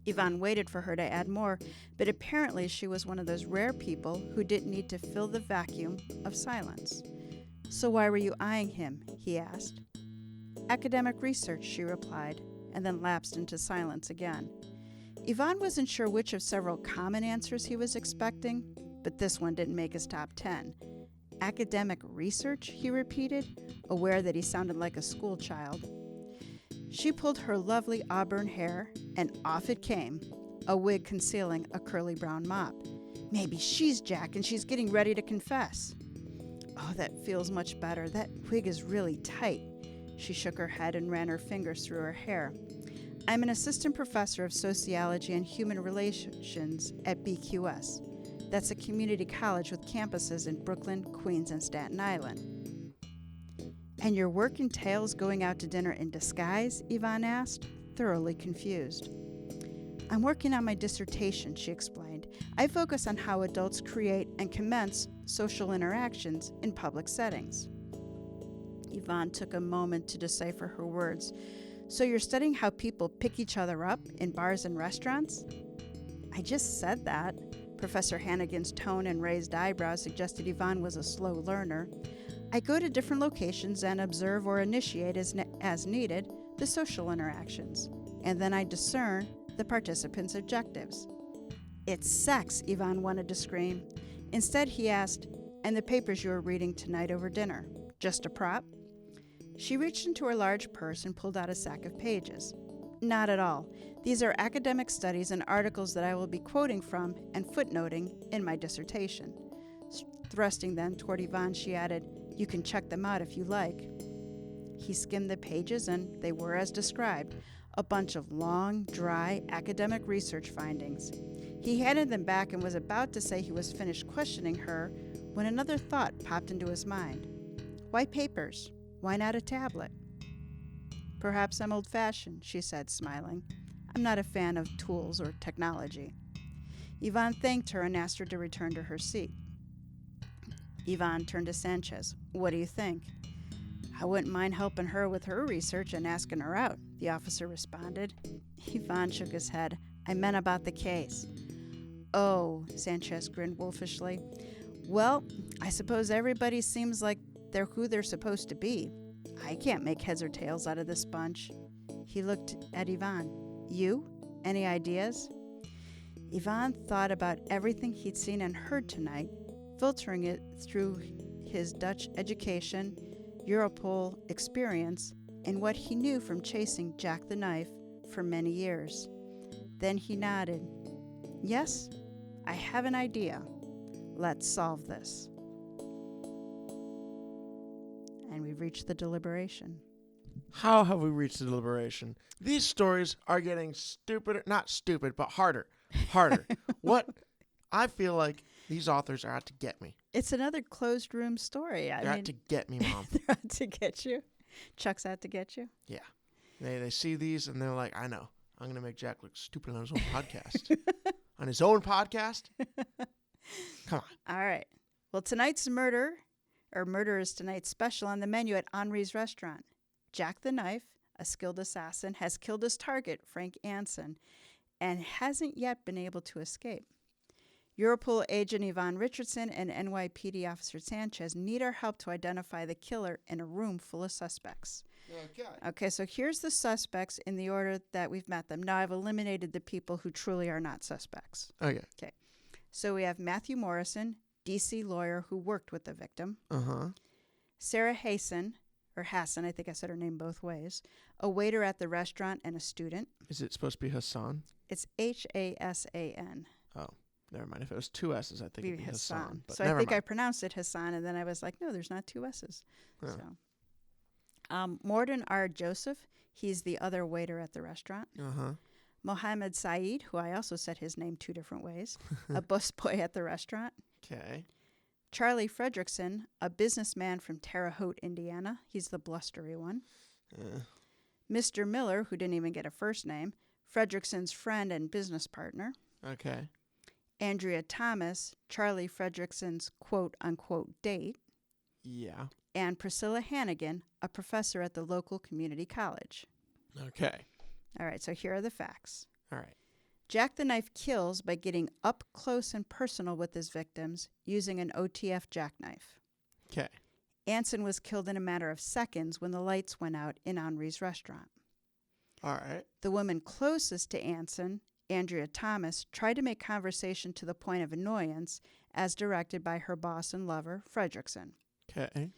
Yvonne waited for her to add more, but apparently she was one of those rare people who didn't need to fill the vacuum of silence. "So why were you eyeing him?" he asked. "Academic research," she replied, and then lapsed into silence again. Yvonne wasn't sure which of several common answers he was expecting, but this one didn't make his top 10. "Academic research?" he repeated, aware that he sounded like a schoolchild. She pulled her lovely auburn hair, and off it came, a wig concealing a curly brown mop. "Maybe she's Jack and she's getting ready to confess." "Oh, that feels much better. That wig is really tight." She shook her head and ran her fingers through her hair. "I'm an assistant professor of sociology and human relations at BQS. That's a community college with campuses in Brooklyn, Queens, and Staten Island." "And your work entails going out to dinner in disguise?" Yvonne asked, thoroughly confused. "I'm working on my dissertation," she explained. "I focus on how adults create and commence social interactions in public settings." Yvonne took a moment to decipher her words. "So you're studying how people pick each other up in bars and restaurants?" "I just said that." Professor Hannigan's tone and raised eyebrows suggested Yvonne was a slow learner. "I go to different locations and observe or initiate as needed the social interactions, and then I discern the participants' objectives." "It's sex," Yvonne wanted to scream. Instead, he asked, "And the papers you were reading tonight over dinner, just a prop?" She reached into her large purse and pulled out a sack of pages. "Not at all. These are academic studies and articles that I will be quoting from and footnoting in my dissertation." Thrusting them toward Yvonne, she added, "You can check them out if you like." He skimmed the pages, and they were as described. a bunch of long, dry academic research findings. He handed them back and was about to say he was finished questioning her when another thought popped into his mind. Why papers? Why not a tablet? Perhaps I'm old-fashioned, she said, smiling. I'm not a fan of tools or technology. Yvonne thanked her and asked her to return to her seat. Yvonne turned to Sanchez. What do you think? I wouldn't mind helping her with her research and asking her out, the officer responded. Yvonne shook his head. I meant about the case. Oh, Sanchez grinned wolfishly. Well, I suppose everybody seems like they're who they're supposed to be. I can't make heads or tails out of this bunch. He looked at Yvonne. You? Any ideas? Yvonne thought about everything he'd seen and heard tonight, filtering it through his Dutch education, Europol experience, and what he knew from chasing Jack the Knife for many years. Then he nodded. Yes, I have an idea. Let's solve this. And we've reached the deliberation. How have we reached the deliberation? These stories are getting stupider, not stupid, but harder. What? I feel like these authors are out to get me. It's another closed room story. They're out to get me, Mom. They're out to get you. Chuck's out to get you. Yeah. They see these and they're like, I know. I'm going to make Jack look stupid on his own podcast. On his own podcast? Come on. All right. Well, tonight's murder is tonight's special on the menu at Henri's restaurant. Jack the Knife, a skilled assassin, has killed his target, Frank Anson, and hasn't yet been able to escape. Europol agent Yvonne Richardson and NYPD officer Sanchez need our help to identify the killer in a room full of suspects. Okay, so here's the suspects in the order that we've met them. Now I've eliminated the people who truly are not suspects. Okay. So we have Matthew Morrison, D.C. lawyer who worked with the victim. Uh-huh. Sarah Hassan, I think I said her name both ways, a waiter at the restaurant and a student. Is it supposed to be Hassan? It's Hasan. Oh, never mind. If it was two S's, I think it'd be Hassan. So I think I pronounced it Hassan, and then I was like, no, there's not two S's. Yeah. So, Morden R. Joseph, he's the other waiter at the restaurant. Uh-huh. Mohammed Saeed, who I also said his name two different ways, a busboy at the restaurant. Okay. Charlie Fredrickson, a businessman from Terre Haute, Indiana. He's the blustery one. Mr. Miller, who didn't even get a first name, Fredrickson's friend and business partner. Okay. Andrea Thomas, Charlie Fredrickson's quote-unquote date. Yeah. And Priscilla Hannigan, a professor at the local community college. Okay. All right, so here are the facts. All right. Jack the Knife kills by getting up close and personal with his victims using an OTF jackknife. Okay. Anson was killed in a matter of seconds when the lights went out in Henri's restaurant. All right. The woman closest to Anson, Andrea Thomas, tried to make conversation to the point of annoyance as directed by her boss and lover, Fredrickson. Okay.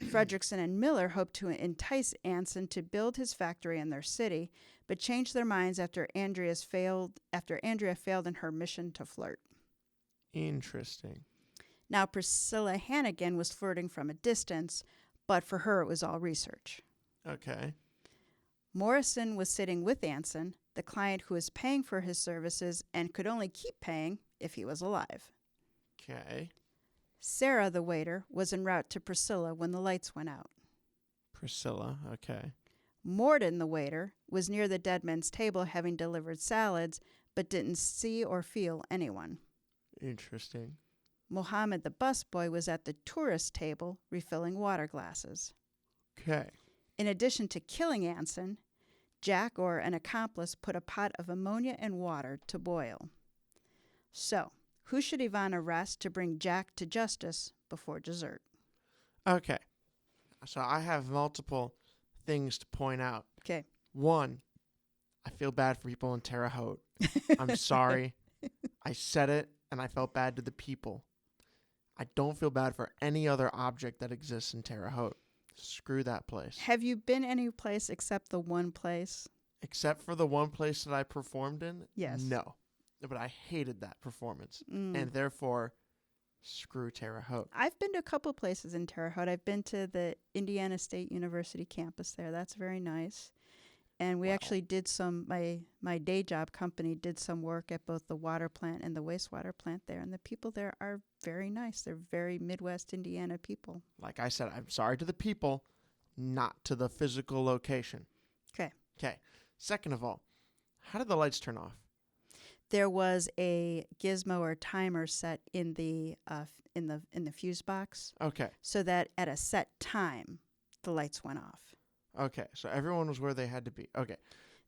Fredrickson and Miller hoped to entice Anson to build his factory in their city, but changed their minds after Andrea failed in her mission to flirt. Interesting. Now, Priscilla Hannigan was flirting from a distance, but for her it was all research. Okay. Morrison was sitting with Anson, the client who was paying for his services and could only keep paying if he was alive. Okay. Sarah, the waiter, was en route to Priscilla when the lights went out. Priscilla. Okay. Morden, the waiter, was near the dead man's table having delivered salads, but didn't see or feel anyone. Interesting. Mohammed, the busboy, was at the tourist table refilling water glasses. Okay. In addition to killing Anson, Jack or an accomplice put a pot of ammonia and water to boil. So, who should Yvonne arrest to bring Jack to justice before dessert? Okay. So I have multiple things to point out. Okay. One, I feel bad for people in Terre Haute. I'm sorry. I said it, and I felt bad to the people. I don't feel bad for any other object that exists in Terre Haute. Screw that place. Have you been any place except the one place? Except for the one place that I performed in? Yes. No. But I hated that performance. And therefore, screw Terre Haute. I've been to a couple places in Terre Haute. I've been to the Indiana State University campus there. That's very nice. And we Wow. actually did some, my day job company did some work at both the water plant and the wastewater plant there. And the people there are very nice. They're very Midwest Indiana people. Like I said, I'm sorry to the people, not to the physical location. Okay. Okay. Second of all, how did the lights turn off? There was a gizmo or timer set in the fuse box, Okay. so that at a set time the lights went off. Okay. So everyone was where they had to be. Okay.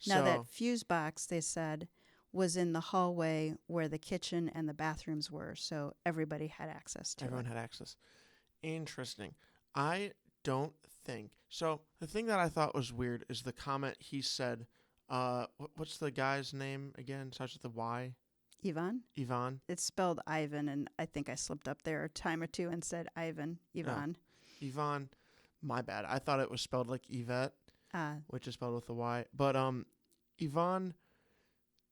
Now So that fuse box, they said, was in the hallway where the kitchen and the bathrooms were, so everybody had access to everyone it. had access. Interesting. I don't think so. The thing that I thought was weird is the comment he said. What's the guy's name again? Starts with the Y. Yvonne? Yvonne. It's spelled Ivan, and I think I slipped up there a time or two and said Ivan. Yvonne. Yvonne. My bad. I thought it was spelled like Yvette, which is spelled with a Y. But Yvonne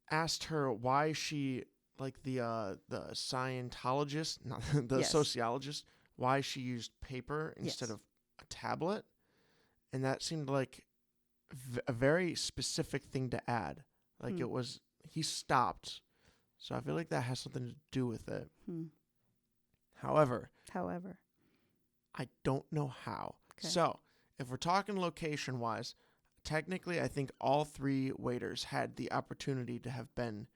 asked her why she, like the Scientologist, not the Yes. sociologist, why she used paper instead Yes. of a tablet, and that seemed like a very specific thing to add. Like Hmm. it was, he stopped. So I feel like that has something to do with it. However, I don't know how. Okay. So if we're talking location wise, technically I think all three waiters had the opportunity to have been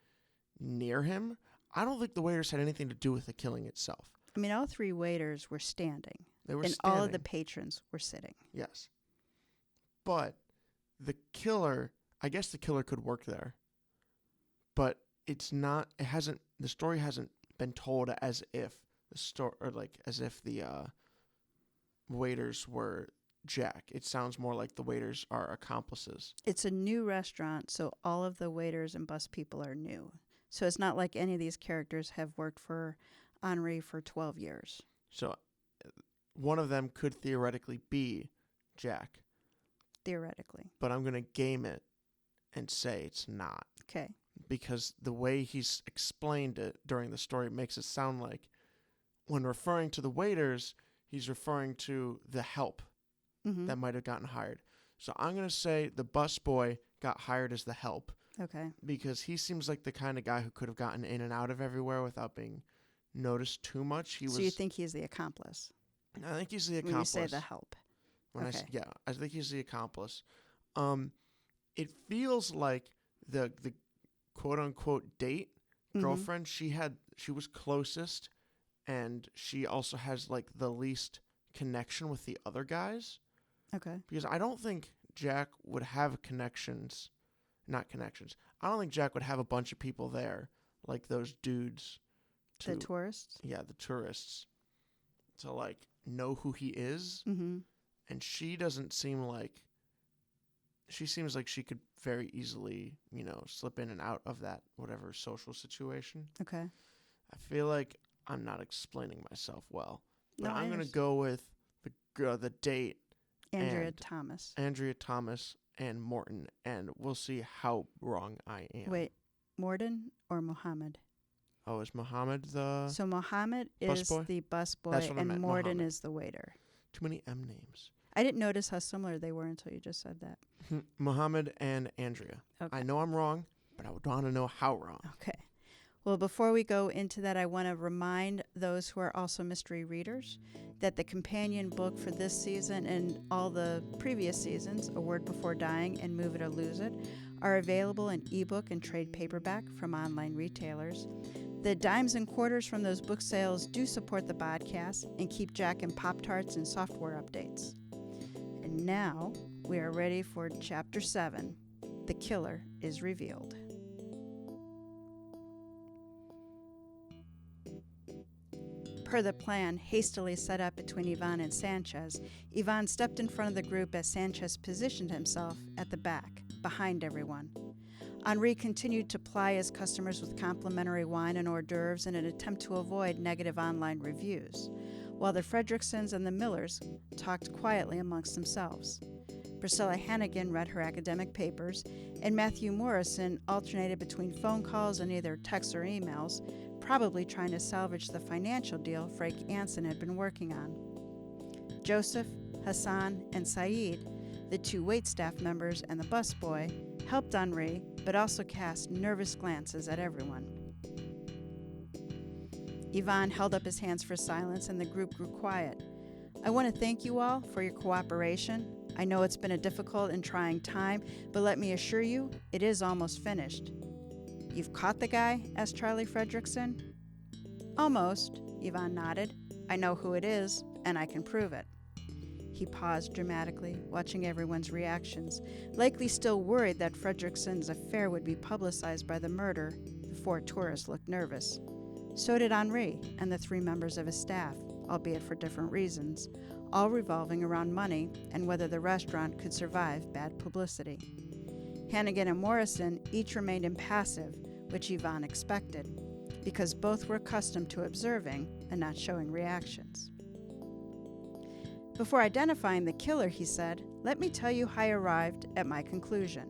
near him. I don't think the waiters had anything to do with the killing itself. I mean, all three waiters were standing, They were and standing. all of the patrons were sitting. Yes. But the killer, I guess the killer could work there. But it's not, the story hasn't been told as if the waiters were Jack. It sounds more like the waiters are accomplices. It's a new restaurant, so all of the waiters and bus people are new. So it's not like any of these characters have worked for Henri for 12 years. So one of them could theoretically be Jack. Theoretically. But I'm going to game it and say it's not. Okay. Because the way he's explained it during the story makes it sound like when referring to the waiters, he's referring to the help that might have gotten hired. So I'm going to say the busboy got hired as the help. Okay. Because he seems like the kind of guy who could have gotten in and out of everywhere without being noticed too much. So you think he's the accomplice? I think he's the accomplice. When you say the help. Okay. I think he's the accomplice. It feels like the quote unquote date girlfriend, she was closest, and she also has like the least connection with the other guys. Okay. Because I don't think Jack would have I don't think Jack would have a bunch of people there like those dudes. The tourists? Yeah, the tourists. To like know who he is. Mm-hmm. And she doesn't seem like, she seems like she could very easily, slip in and out of that whatever social situation. Okay. I feel like I'm not explaining myself well. But No, I'm going to go with the date. Andrea Thomas and Morton, and we'll see how wrong I am. Wait, Morton or Muhammad? Oh, is Muhammad the... So Muhammad is busboy? the busboy, That's what I and meant, Morton Muhammad. is the waiter. Too many M names. I didn't notice how similar they were until you just said that. Muhammad and Andrea. Okay. I know I'm wrong, but I would want to know how wrong. Okay. Well, before we go into that, I want to remind those who are also mystery readers that the companion book for this season and all the previous seasons, A Word Before Dying and Move It or Lose It, are available in ebook and trade paperback from online retailers. The dimes and quarters from those book sales do support the podcast and keep Jack in Pop-Tarts and software updates. And now we are ready for Chapter 7, The Killer is Revealed. Per the plan hastily set up between Ivan and Sanchez, Ivan stepped in front of the group as Sanchez positioned himself at the back, behind everyone. Henri continued to ply his customers with complimentary wine and hors d'oeuvres in an attempt to avoid negative online reviews, while the Fredricksons and the Millers talked quietly amongst themselves. Priscilla Hannigan read her academic papers, and Matthew Morrison alternated between phone calls and either texts or emails, probably trying to salvage the financial deal Frank Anson had been working on. Joseph, Hassan, and Saeed The 2 waitstaff members and the busboy helped Henri, but also cast nervous glances at everyone. Ivan held up his hands for silence, and the group grew quiet. I want to thank you all for your cooperation. I know it's been a difficult and trying time, but let me assure you, it is almost finished. You've caught the guy? Asked Charlie Fredrickson. Almost, Ivan nodded. I know who it is, and I can prove it. He paused dramatically, watching everyone's reactions, likely still worried that Fredrickson's affair would be publicized by the murder. The 4 tourists looked nervous. So did Henri and the 3 members of his staff, albeit for different reasons, all revolving around money and whether the restaurant could survive bad publicity. Hannigan and Morrison each remained impassive, which Ivan expected, because both were accustomed to observing and not showing reactions. Before identifying the killer, he said, let me tell you how I arrived at my conclusion.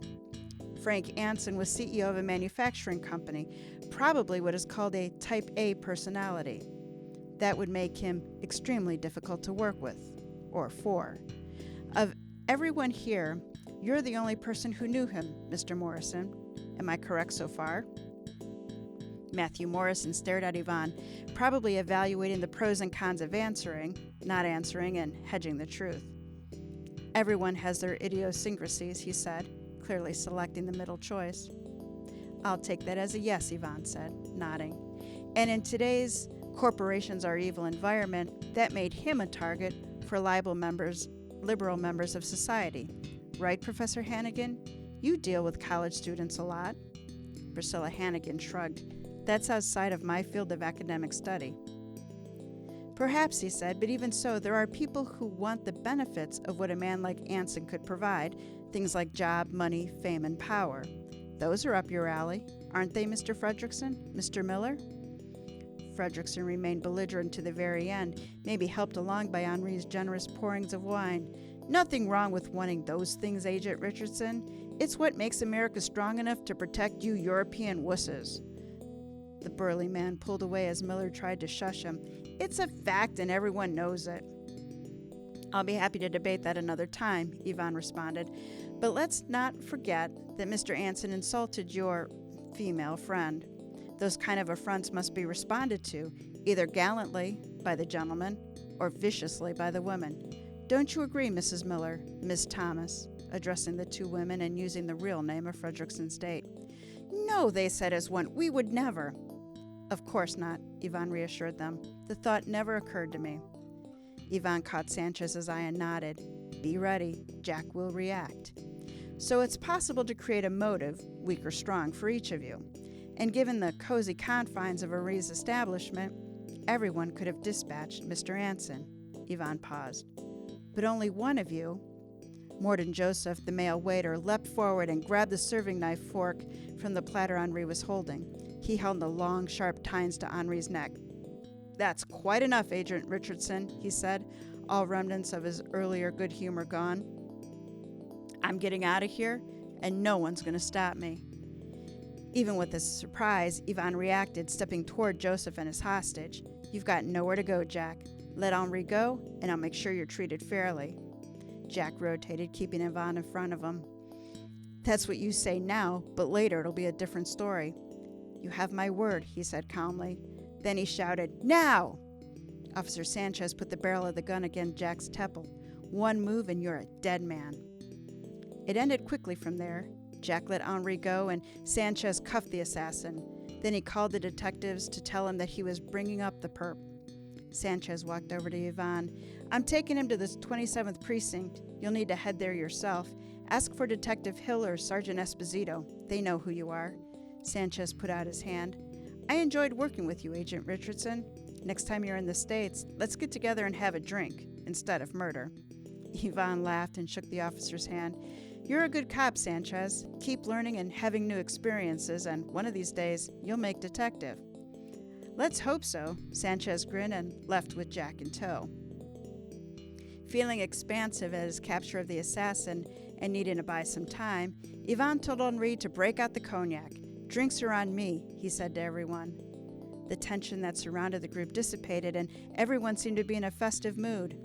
Frank Anson was CEO of a manufacturing company, probably what is called a type A personality. That would make him extremely difficult to work with, or for. Of everyone here, you're the only person who knew him, Mr. Morrison. Am I correct so far? Matthew Morrison stared at Ivan, probably evaluating the pros and cons of answering, not answering, and hedging the truth. Everyone has their idiosyncrasies, he said, clearly selecting the middle choice. I'll take that as a yes, Ivan said, nodding. And in today's corporations are evil environment, that made him a target for liberal members of society. Right, Professor Hannigan? You deal with college students a lot. Priscilla Hannigan shrugged. That's outside of my field of academic study. Perhaps, he said, but even so, there are people who want the benefits of what a man like Anson could provide, things like job, money, fame, and power. Those are up your alley, aren't they, Mr. Fredrickson? Mr. Miller? Fredrickson remained belligerent to the very end, maybe helped along by Henri's generous pourings of wine. Nothing wrong with wanting those things, Agent Richardson. It's what makes America strong enough to protect you European wusses. The burly man pulled away as Miller tried to shush him. It's a fact and everyone knows it. I'll be happy to debate that another time, Ivan responded. But let's not forget that Mr. Anson insulted your female friend. Those kind of affronts must be responded to, either gallantly by the gentleman or viciously by the woman. Don't you agree, Mrs. Miller, Miss Thomas, addressing the 2 women and using the real name of Fredrickson's date? No, they said as one, we would never. Of course not, Ivan reassured them. The thought never occurred to me. Ivan caught Sanchez's eye and nodded. Be ready, Jack will react. So it's possible to create a motive, weak or strong, for each of you. And given the cozy confines of Henri's establishment, everyone could have dispatched Mr. Anson. Ivan paused. But only one of you, Morden Joseph, the male waiter, leapt forward and grabbed the serving knife fork from the platter Henri was holding. He held the long, sharp tines to Henri's neck. That's quite enough, Agent Richardson, he said, all remnants of his earlier good humor gone. I'm getting out of here, and no one's going to stop me. Even with this surprise, Ivan reacted, stepping toward Joseph and his hostage. You've got nowhere to go, Jack. Let Henri go, and I'll make sure you're treated fairly. Jack rotated, keeping Ivan in front of him. That's what you say now, but later it'll be a different story. You have my word, he said calmly. Then he shouted, Now! Officer Sanchez put the barrel of the gun against Jack's temple. One move and you're a dead man. It ended quickly from there. Jack let Henri go and Sanchez cuffed the assassin. Then he called the detectives to tell him that he was bringing up the perp. Sanchez walked over to Ivan. I'm taking him to the 27th precinct. You'll need to head there yourself. Ask for Detective Hill or Sergeant Esposito. They know who you are. Sanchez put out his hand. I enjoyed working with you, Agent Richardson. Next time you're in the States, let's get together and have a drink, instead of murder. Ivan laughed and shook the officer's hand. You're a good cop, Sanchez. Keep learning and having new experiences, and one of these days, you'll make detective. Let's hope so, Sanchez grinned and left with Jack in tow. Feeling expansive at his capture of the assassin and needing to buy some time, Ivan told Henri to break out the cognac. Drinks are on me, he said to everyone. The tension that surrounded the group dissipated and everyone seemed to be in a festive mood.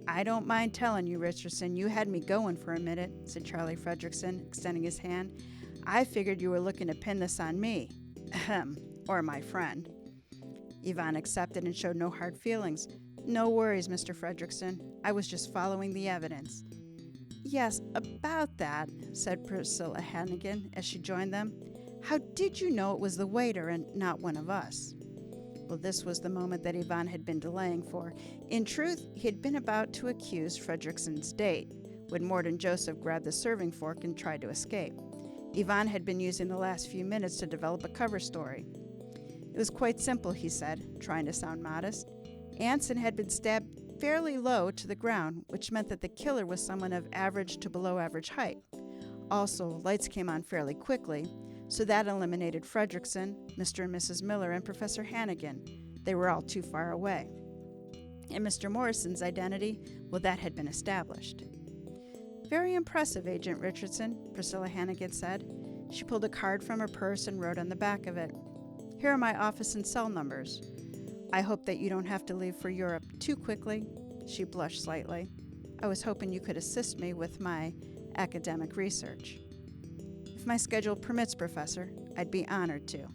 I don't mind telling you, Richardson, you had me going for a minute, said Charlie Fredrickson, extending his hand. I figured you were looking to pin this on me. Ahem, or my friend. Yvonne accepted and showed no hard feelings. No worries, Mr. Fredrickson. I was just following the evidence. Yes, about that, said Priscilla Hannigan as she joined them. How did you know it was the waiter and not one of us? Well, this was the moment that Yvonne had been delaying for. In truth, he had been about to accuse Fredrickson's date when Morden Joseph grabbed the serving fork and tried to escape. Yvonne had been using the last few minutes to develop a cover story. It was quite simple, he said, trying to sound modest. Anson had been stabbed fairly low to the ground, which meant that the killer was someone of average to below average height. Also, lights came on fairly quickly, so that eliminated Fredrickson, Mr. and Mrs. Miller, and Professor Hannigan. They were all too far away. And Mr. Morrison's identity, well, that had been established. Very impressive, Agent Richardson, Priscilla Hannigan said. She pulled a card from her purse and wrote on the back of it. Here are my office and cell numbers. I hope that you don't have to leave for Europe too quickly. She blushed slightly. I was hoping you could assist me with my academic research. If my schedule permits, Professor, I'd be honored to.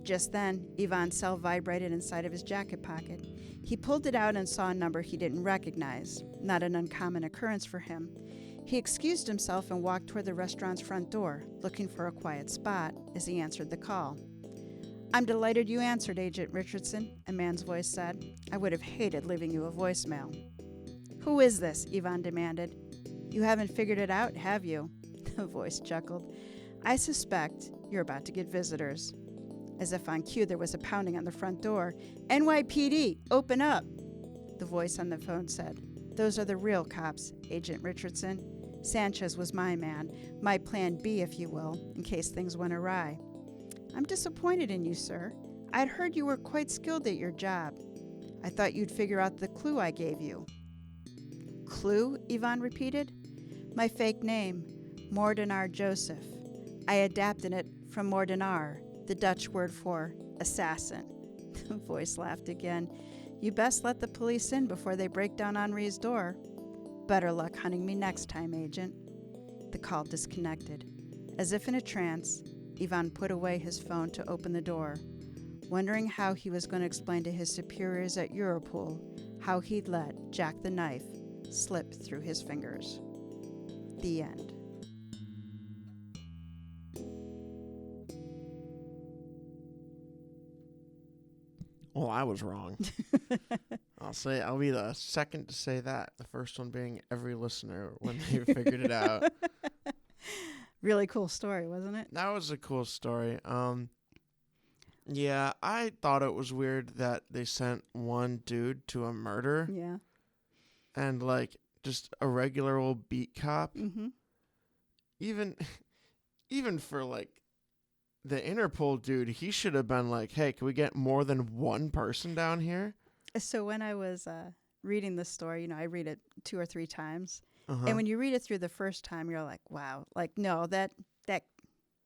Just then, Yvonne's cell vibrated inside of his jacket pocket. He pulled it out and saw a number he didn't recognize, not an uncommon occurrence for him. He excused himself and walked toward the restaurant's front door, looking for a quiet spot as he answered the call. I'm delighted you answered, Agent Richardson, a man's voice said. I would have hated leaving you a voicemail. Who is this? Yvonne demanded. You haven't figured it out, have you? The voice chuckled. I suspect you're about to get visitors. As if on cue, there was a pounding on the front door. NYPD, open up! The voice on the phone said. Those are the real cops, Agent Richardson. Sanchez was my man, my plan B, if you will, in case things went awry. I'm disappointed in you, sir. I'd heard you were quite skilled at your job. I thought you'd figure out the clue I gave you. Clue? Yvonne repeated. My fake name, Moordenaar Joseph. I adapted it from Moordenaar, the Dutch word for assassin. The voice laughed again. You best let the police in before they break down Henri's door. Better luck hunting me next time, Agent. The call disconnected. As if in a trance, Yvonne put away his phone to open the door, wondering how he was going to explain to his superiors at Europol how he'd let Jack the Knife slip through his fingers. The end. Well, I was wrong. I'll be the second to say that. The first one being every listener when they figured it out. Really cool story, wasn't it? That was a cool story. Yeah, I thought it was weird that they sent one dude to a murder. Yeah. And like just a regular old beat cop. Mm-hmm. Even for like the Interpol dude, he should have been like, hey, can we get more than one person down here? So when I was reading the story, I read it 2 or 3 times. And when you read it through the first time, you're like, wow, like, no, that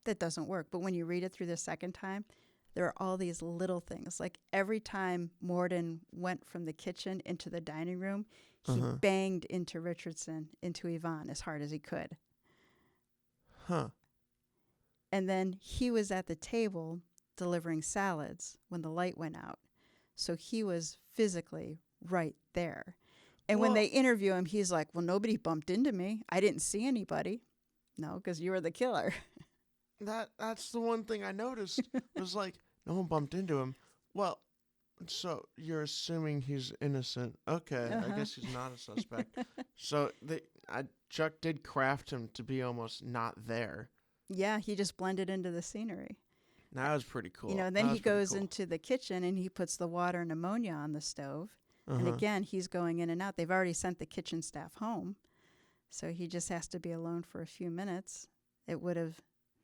doesn't work. But when you read it through the second time, there are all these little things. Like every time Morden went from the kitchen into the dining room, he banged into Richardson, into Yvonne as hard as he could. Huh. And then he was at the table delivering salads when the light went out. So he was physically right there. And when they interview him, he's like, well, nobody bumped into me. I didn't see anybody. No, because you were the killer. That's the one thing I noticed. Was like, no one bumped into him. Well, so you're assuming he's innocent. Okay, I guess he's not a suspect. So Chuck did craft him to be almost not there. Yeah, he just blended into the scenery. That was pretty cool. And then he goes into the kitchen and he puts the water and ammonia on the stove. And again, he's going in and out. They've already sent the kitchen staff home. So he just has to be alone for a few minutes. It would have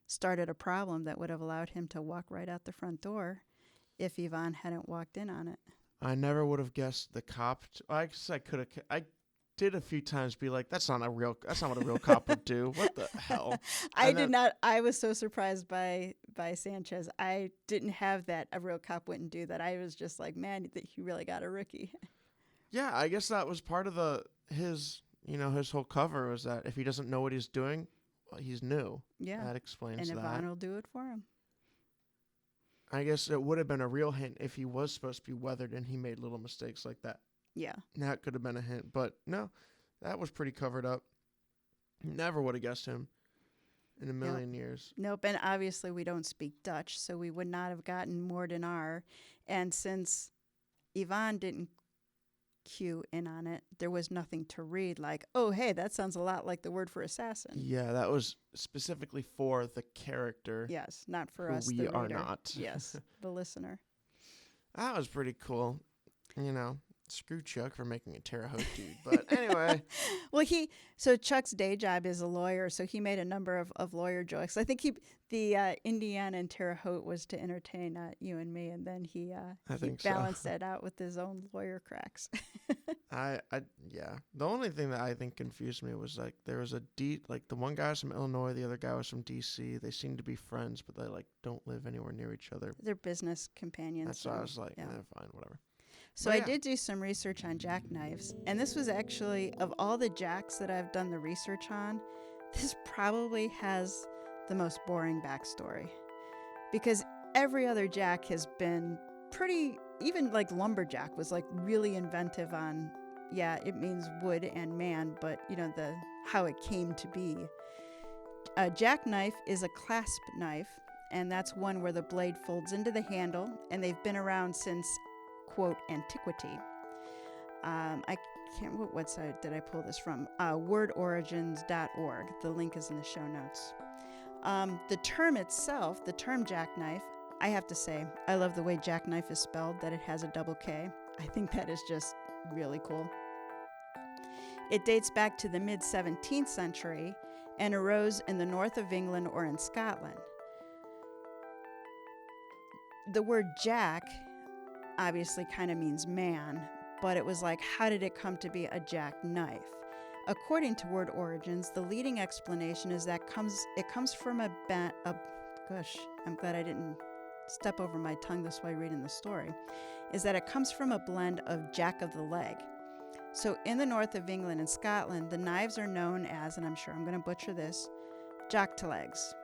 started a problem that would have allowed him to walk right out the front door if Yvonne hadn't walked in on it. I never would have guessed the cop. I guess I could have. I did a few times be like, that's not what a real cop would do. What the hell? I did not. I was so surprised by Sanchez. I didn't have that. A real cop wouldn't do that. I was just like, man, he really got a rookie. Yeah, I guess that was part of his whole cover was that if he doesn't know what he's doing, well, he's new. Yeah. That explains And that. Yvonne will do it for him. I guess it would have been a real hint if he was supposed to be weathered and he made little mistakes like that. Yeah. That could have been a hint, but no, that was pretty covered up. Never would have guessed him in a million years. Nope, and obviously we don't speak Dutch, so we would not have gotten Moordenaar. And since Yvonne didn't cue in on it, there was nothing to read like, oh, hey, that sounds a lot like the word for assassin. Yeah, that was specifically for the character. Yes, not for who us, we the are reader. not. Yes, the listener. That was pretty cool. Screw Chuck for making a Terre Haute dude. But anyway. Well, so Chuck's day job is a lawyer, so he made a number of lawyer jokes. I think the Indiana and Terre Haute was to entertain you and me, and then he balanced that out with his own lawyer cracks. Yeah. The only thing that I think confused me was like there was the one guy was from Illinois, the other guy was from DC. They seemed to be friends, but they don't live anywhere near each other. They're business companions. That's why I was like, fine, whatever. So I did do some research on jackknives, and this was actually, of all the jacks that I've done the research on, this probably has the most boring backstory. Because every other jack has been pretty, even like lumberjack was like really inventive on, it means wood and man, but how it came to be. A jackknife is a clasp knife, and that's one where the blade folds into the handle, and they've been around since quote antiquity. I can't. What website did I pull this from? Wordorigins.org. The link is in the show notes. The term itself, the term jackknife, I have to say, I love the way jackknife is spelled, that it has a double K. I think that is just really cool. It dates back to the mid-17th century and arose in the north of England or in Scotland. The word jack obviously kind of means man, but it was like, how did it come to be a jackknife? According to Word Origins, the leading explanation is that it comes from gosh, I'm glad I didn't step over my tongue this way reading the story, is that it comes from a blend of jack of the leg. So in the north of England and Scotland, the knives are known as, and I'm sure I'm going to butcher this, jack-to-legs.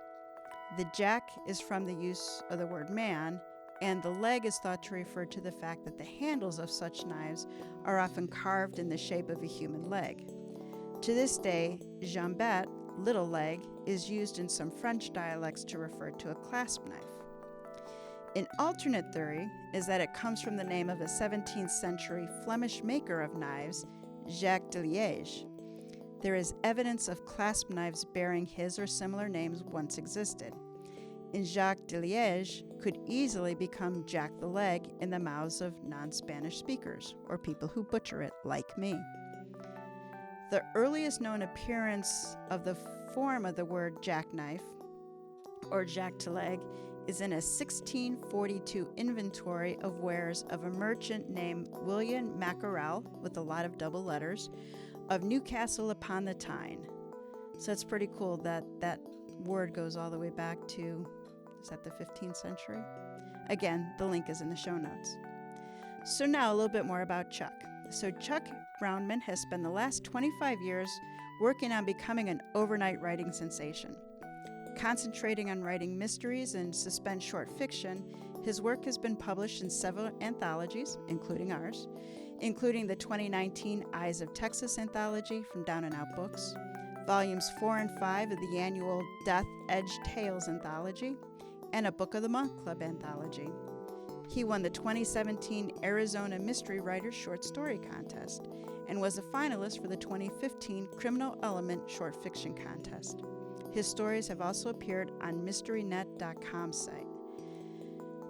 The jack is from the use of the word man, and the leg is thought to refer to the fact that the handles of such knives are often carved in the shape of a human leg. To this day, jambette, little leg, is used in some French dialects to refer to a clasp knife. An alternate theory is that it comes from the name of a 17th century Flemish maker of knives, Jacques de Liège. There is evidence of clasp knives bearing his or similar names once existed. And Jacques de Liège could easily become Jack the Leg in the mouths of non-Spanish speakers, or people who butcher it like me. The earliest known appearance of the form of the word jackknife, or jack-to-leg, is in a 1642 inventory of wares of a merchant named William Mackerel, with a lot of double letters, of Newcastle upon the Tyne. So it's pretty cool that that word goes all the way back to, is that the 15th century? Again, the link is in the show notes. So now a little bit more about Chuck. So Chuck Brownman has spent the last 25 years working on becoming an overnight writing sensation. Concentrating on writing mysteries and suspense short fiction, his work has been published in several anthologies, including ours, including the 2019 Eyes of Texas anthology from Down and Out Books, volumes 4 and 5 of the annual Death Edge Tales anthology, and a Book of the Month Club anthology. He won the 2017 Arizona Mystery Writers Short Story Contest and was a finalist for the 2015 Criminal Element Short Fiction Contest. His stories have also appeared on MysteryNet.com's site.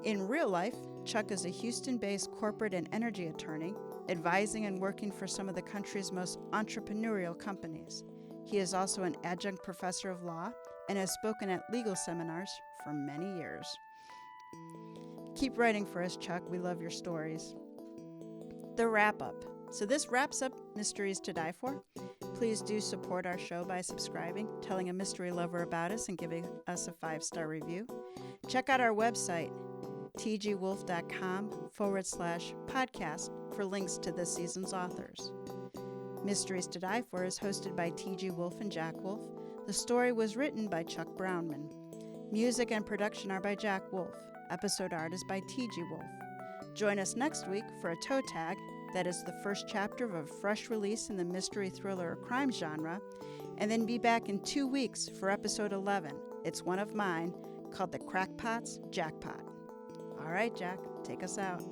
In real life, Chuck is a Houston-based corporate and energy attorney, advising and working for some of the country's most entrepreneurial companies. He is also an adjunct professor of law and has spoken at legal seminars for many years. Keep writing for us, Chuck. We love your stories. The wrap-up. So this wraps up Mysteries to Die For. Please do support our show by subscribing, telling a mystery lover about us, and giving us a 5-star review. Check out our website, tgwolff.com/podcast for links to this season's authors. Mysteries to Die For is hosted by TG Wolff and Jack Wolff. The story was written by Chuck Brownman. Music and production are by Jack Wolff. Episode art is by TG Wolff. Join us next week for a toe tag that is the first chapter of a fresh release in the mystery, thriller, or crime genre, and then be back in 2 weeks for episode 11. It's one of mine, called The Crackpot's Jackpot. All right, Jack, take us out.